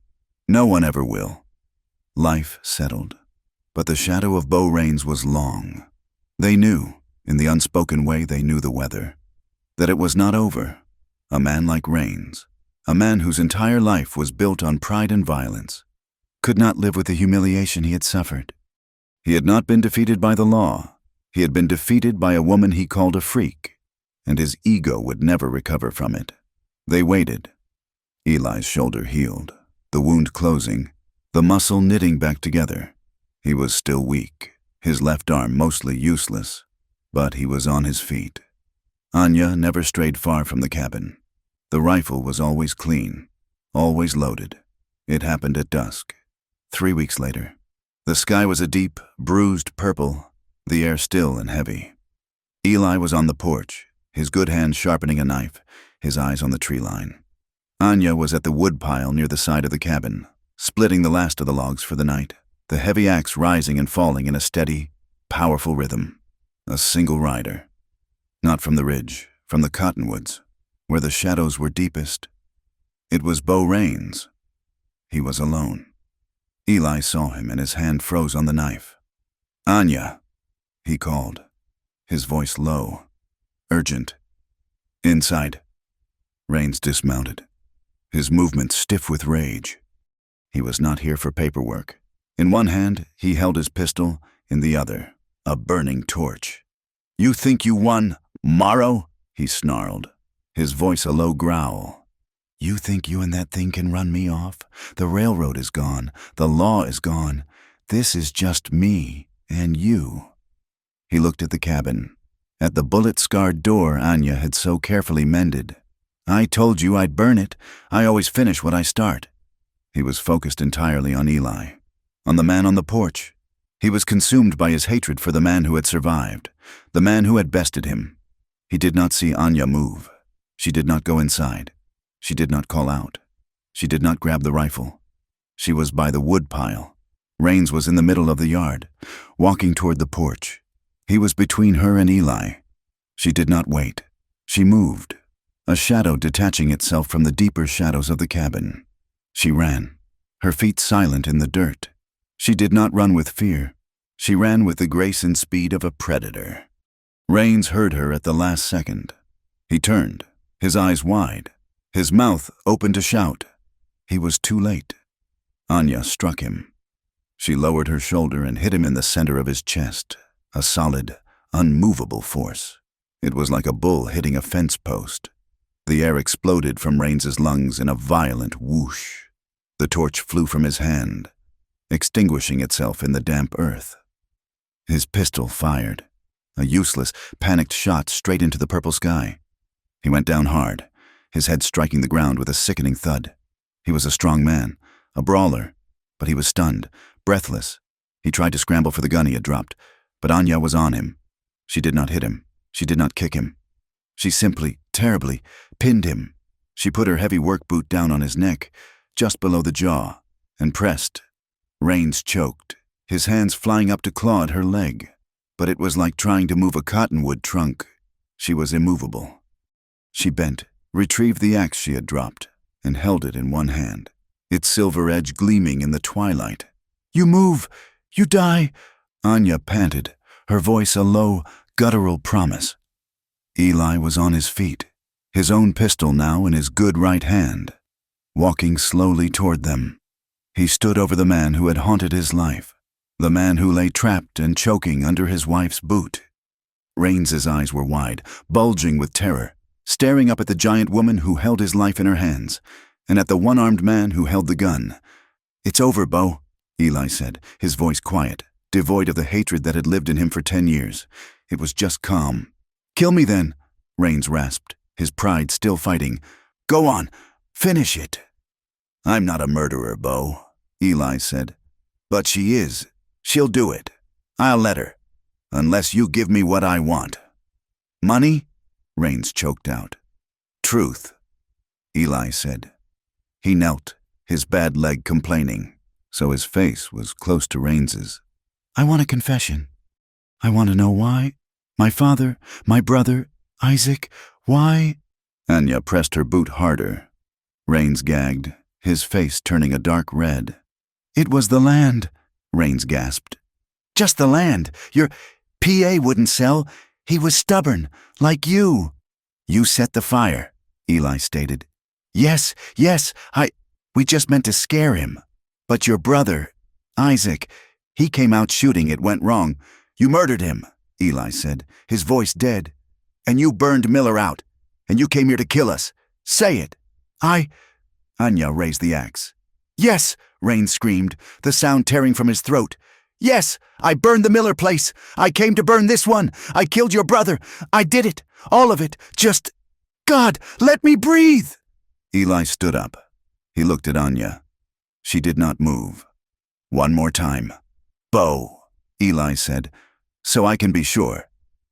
"No one ever will." Life settled, but the shadow of Bo Raines was long. They knew, in the unspoken way they knew the weather, that it was not over. A man like Raines, a man whose entire life was built on pride and violence, could not live with the humiliation he had suffered. He had not been defeated by the law. He had been defeated by a woman he called a freak, and his ego would never recover from it. They waited. Eli's shoulder healed, the wound closing, the muscle knitting back together. He was still weak, his left arm mostly useless, but he was on his feet. Anya never strayed far from the cabin. The rifle was always clean, always loaded. It happened at dusk. 3 weeks later. The sky was a deep, bruised purple, the air still and heavy. Eli was on the porch, his good hand sharpening a knife, his eyes on the tree line. Anya was at the wood pile near the side of the cabin, splitting the last of the logs for the night, the heavy axe rising and falling in a steady, powerful rhythm. A single rider. Not from the ridge, from the cottonwoods, where the shadows were deepest. It was Bo Raines. He was alone. Eli saw him and his hand froze on the knife. "Anya," he called, his voice low, urgent. "Inside." Raines dismounted, his movements stiff with rage. He was not here for paperwork. In one hand, he held his pistol, in the other, a burning torch. "You think you won, Morrow?" he snarled, his voice a low growl. "You think you and that thing can run me off? The railroad is gone. The law is gone. This is just me and you." He looked at the cabin, at the bullet-scarred door Anya had so carefully mended. "I told you I'd burn it. I always finish what I start." He was focused entirely on Eli. On the man on the porch. He was consumed by his hatred for the man who had survived, the man who had bested him. He did not see Anya move. She did not go inside. She did not call out. She did not grab the rifle. She was by the wood pile. Rains was in the middle of the yard, walking toward the porch. He was between her and Eli. She did not wait. She moved, a shadow detaching itself from the deeper shadows of the cabin. She ran, her feet silent in the dirt. She did not run with fear. She ran with the grace and speed of a predator. Rains heard her at the last second. He turned, his eyes wide, his mouth open to shout. He was too late. Anya struck him. She lowered her shoulder and hit him in the center of his chest, a solid, unmovable force. It was like a bull hitting a fence post. The air exploded from Rains's lungs in a violent whoosh. The torch flew from his hand, extinguishing itself in the damp earth. His pistol fired, a useless, panicked shot straight into the purple sky. He went down hard, his head striking the ground with a sickening thud. He was a strong man, a brawler, but he was stunned, breathless. He tried to scramble for the gun he had dropped, but Anya was on him. She did not hit him. She did not kick him. She simply, terribly, pinned him. She put her heavy work boot down on his neck, just below the jaw, and pressed. Rains choked, his hands flying up to claw at her leg. But it was like trying to move a cottonwood trunk. She was immovable. She bent, retrieved the axe she had dropped, and held it in one hand, its silver edge gleaming in the twilight. "You move! You die!" Anya panted, her voice a low, guttural promise. Eli was on his feet, his own pistol now in his good right hand, walking slowly toward them. He stood over the man who had haunted his life, the man who lay trapped and choking under his wife's boot. Rains's eyes were wide, bulging with terror, staring up at the giant woman who held his life in her hands, and at the one-armed man who held the gun. "It's over, Bo," Eli said, his voice quiet, devoid of the hatred that had lived in him for 10 years. It was just calm. "Kill me then," Rains rasped, his pride still fighting. "Go on, finish it." "I'm not a murderer, Bo," Eli said. "But she is. She'll do it. I'll let her. Unless you give me what I want." "Money?" Rains choked out. "Truth," Eli said. He knelt, his bad leg complaining, so his face was close to Rains's. "I want a confession. I want to know why. My father, my brother, Isaac, why?" Anya pressed her boot harder. Rains gagged, his face turning a dark red. "It was the land," Rains gasped. "Just the land. Your PA wouldn't sell. He was stubborn, like you." "You set the fire," Eli stated. Yes, we just meant to scare him. But your brother, Isaac, he came out shooting. It went wrong. You murdered him," Eli said, his voice dead. "And you burned Miller out. And you came here to kill us. Say it." Anya raised the axe. "Yes," Rain screamed, the sound tearing from his throat. "Yes, I burned the Miller place. I came to burn this one. I killed your brother. I did it. All of it. Just... God, let me breathe." Eli stood up. He looked at Anya. She did not move. "One more time. Bo," Eli said, "so I can be sure.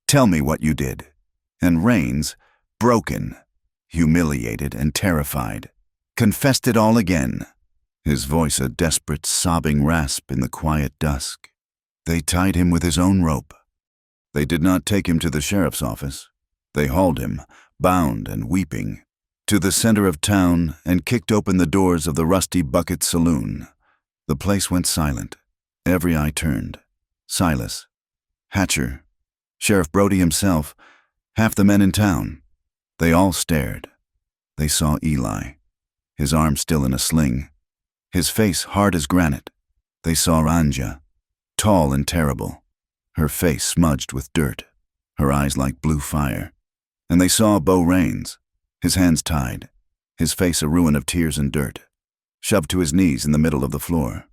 Tell me what you did." And Rains, broken, humiliated and terrified, confessed it all again, his voice a desperate, sobbing rasp in the quiet dusk. They tied him with his own rope. They did not take him to the sheriff's office. They hauled him, bound and weeping, to the center of town and kicked open the doors of the Rusty Bucket Saloon. The place went silent. Every eye turned. Silas, Hatcher, Sheriff Brody himself, half the men in town. They all stared. They saw Eli, his arm still in a sling, his face hard as granite. They saw Anja, tall and terrible, her face smudged with dirt, her eyes like blue fire. And they saw Bo Rains, his hands tied, his face a ruin of tears and dirt, shoved to his knees in the middle of the floor.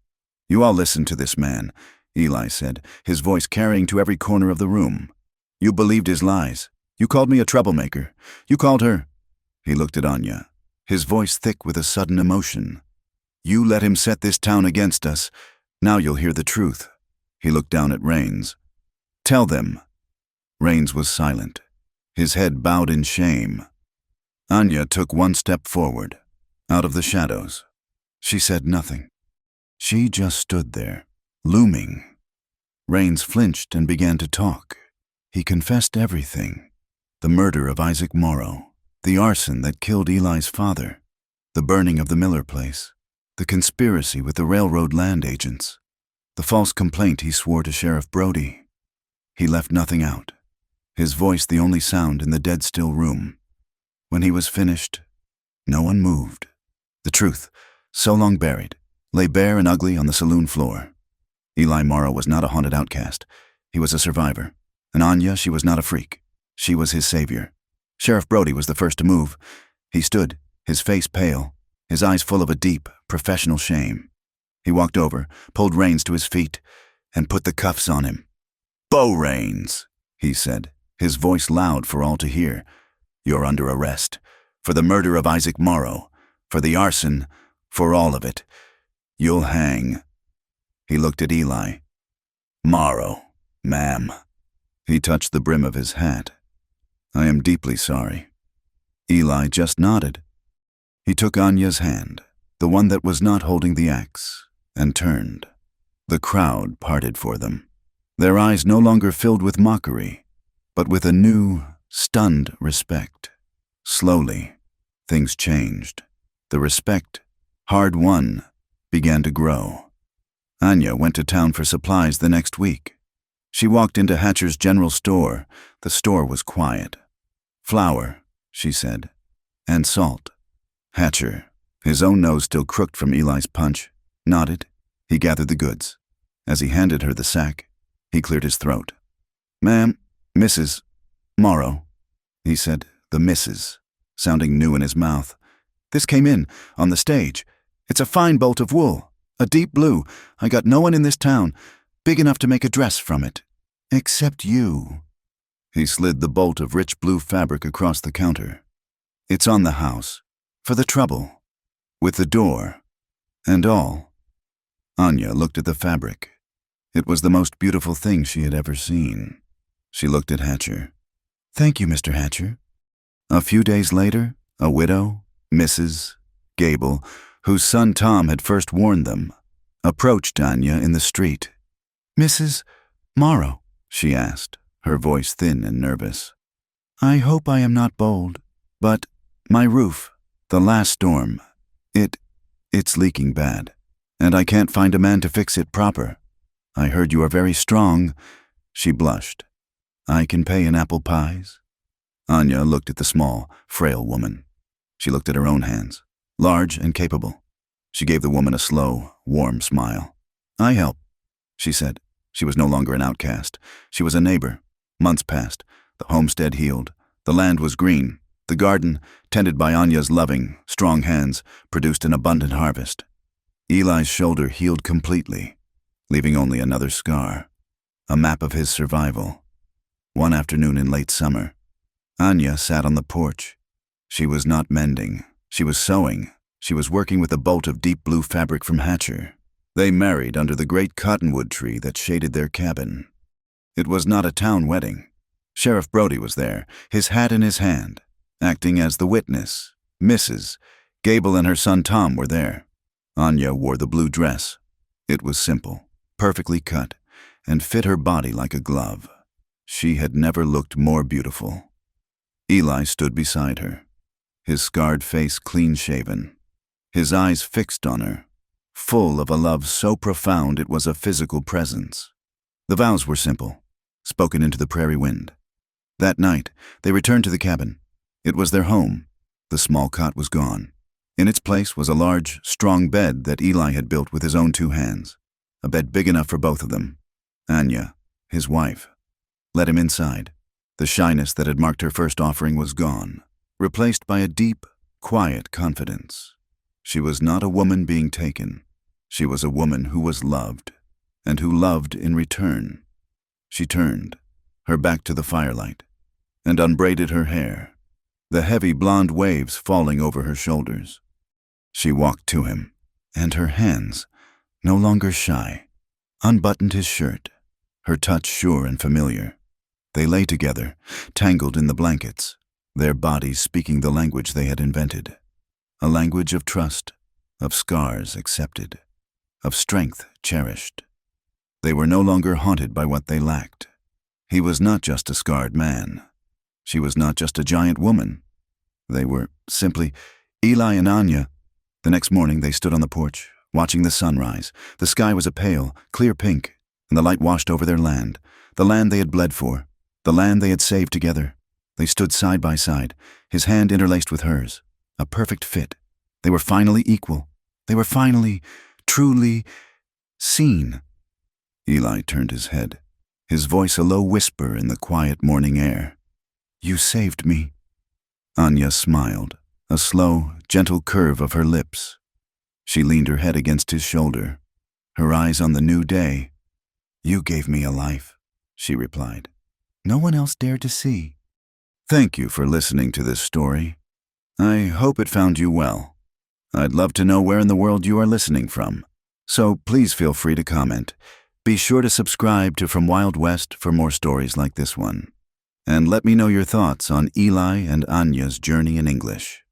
"You all listen to this man," Eli said, his voice carrying to every corner of the room. "You believed his lies. You called me a troublemaker. You called her—" He looked at Anya, his voice thick with a sudden emotion. "You let him set this town against us. Now you'll hear the truth. He looked down at Rains. Tell them. Rains was silent, his head bowed in shame. Anya took one step forward, out of the shadows. She said nothing. She just stood there, looming. Rains flinched and began to talk. He confessed everything. The murder of Isaac Morrow, the arson that killed Eli's father, the burning of the Miller place, the conspiracy with the railroad land agents, the false complaint he swore to Sheriff Brody. He left nothing out, his voice the only sound in the dead-still room. When he was finished, no one moved. The truth, so long buried, lay bare and ugly on the saloon floor. Eli Morrow was not a haunted outcast. He was a survivor. And Anya, she was not a freak. She was his savior. Sheriff Brody was the first to move. He stood, his face pale, his eyes full of a deep, professional shame. He walked over, pulled Rains to his feet, and put the cuffs on him. "Bo Rains," he said, his voice loud for all to hear. "You're under arrest. For the murder of Isaac Morrow. For the arson. For all of it. You'll hang." He looked at Eli. "Morrow, ma'am." He touched the brim of his hat. "I am deeply sorry." Eli just nodded. He took Anya's hand, the one that was not holding the axe, and turned. The crowd parted for them, their eyes no longer filled with mockery, but with a new, stunned respect. Slowly, things changed. The respect, hard won, began to grow. Anya went to town for supplies the next week. She walked into Hatcher's general store. The store was quiet. "Flour," she said, "and salt." Hatcher, his own nose still crooked from Eli's punch, nodded. He gathered the goods. As he handed her the sack, he cleared his throat. "Ma'am, Mrs. Morrow," he said, the Mrs. sounding new in his mouth. "This came in, on the stage. It's a fine bolt of wool, a deep blue. I got no one in this town big enough to make a dress from it. Except you." He slid the bolt of rich blue fabric across the counter. "It's on the house. For the trouble. With the door. And all." Anya looked at the fabric. It was the most beautiful thing she had ever seen. She looked at Hatcher. "Thank you, Mr. Hatcher." A few days later, a widow, Mrs. Gable, whose son Tom had first warned them, approached Anya in the street. "Mrs. Morrow," she asked, her voice thin and nervous. "I hope I am not bold, but my roof, the last storm, it's leaking bad, and I can't find a man to fix it proper. I heard you are very strong." She blushed. "I can pay in apple pies." Anya looked at the small, frail woman. She looked at her own hands, large and capable. She gave the woman a slow, warm smile. "I help," she said. She was no longer an outcast. She was a neighbor. Months passed. The homestead healed. The land was green. The garden, tended by Anya's loving, strong hands, produced an abundant harvest. Eli's shoulder healed completely, leaving only another scar, a map of his survival. One afternoon in late summer, Anya sat on the porch. She was not mending. She was sewing. She was working with a bolt of deep blue fabric from Hatcher. They married under the great cottonwood tree that shaded their cabin. It was not a town wedding. Sheriff Brody was there, his hat in his hand, acting as the witness. Mrs. Gable and her son Tom were there. Anya wore the blue dress. It was simple, perfectly cut, and fit her body like a glove. She had never looked more beautiful. Eli stood beside her, his scarred face clean-shaven, his eyes fixed on her, full of a love so profound it was a physical presence. The vows were simple, spoken into the prairie wind. That night, they returned to the cabin. It was their home. The small cot was gone. In its place was a large, strong bed that Eli had built with his own 2 hands, a bed big enough for both of them. Anya, his wife, led him inside. The shyness that had marked her first offering was gone, replaced by a deep, quiet confidence. She was not a woman being taken. She was a woman who was loved, and who loved in return. She turned, her back to the firelight, and unbraided her hair, the heavy blonde waves falling over her shoulders. She walked to him, and her hands, no longer shy, unbuttoned his shirt, her touch sure and familiar. They lay together, tangled in the blankets, their bodies speaking the language they had invented. A language of trust, of scars accepted, of strength cherished. They were no longer haunted by what they lacked. He was not just a scarred man. She was not just a giant woman. They were simply Eli and Anya. The next morning they stood on the porch, watching the sun rise. The sky was a pale, clear pink, and the light washed over their land, the land they had bled for, the land they had saved together. They stood side by side, his hand interlaced with hers, a perfect fit. They were finally equal. They were finally, truly seen. Eli turned his head, his voice a low whisper in the quiet morning air. "You saved me." Anya smiled, a slow, gentle curve of her lips. She leaned her head against his shoulder, her eyes on the new day. "You gave me a life," she replied. "No one else dared to see." Thank you for listening to this story. I hope it found you well. I'd love to know where in the world you are listening from, so please feel free to comment. Be sure to subscribe to From Wild West for more stories like this one. And let me know your thoughts on Eli and Anya's journey in English.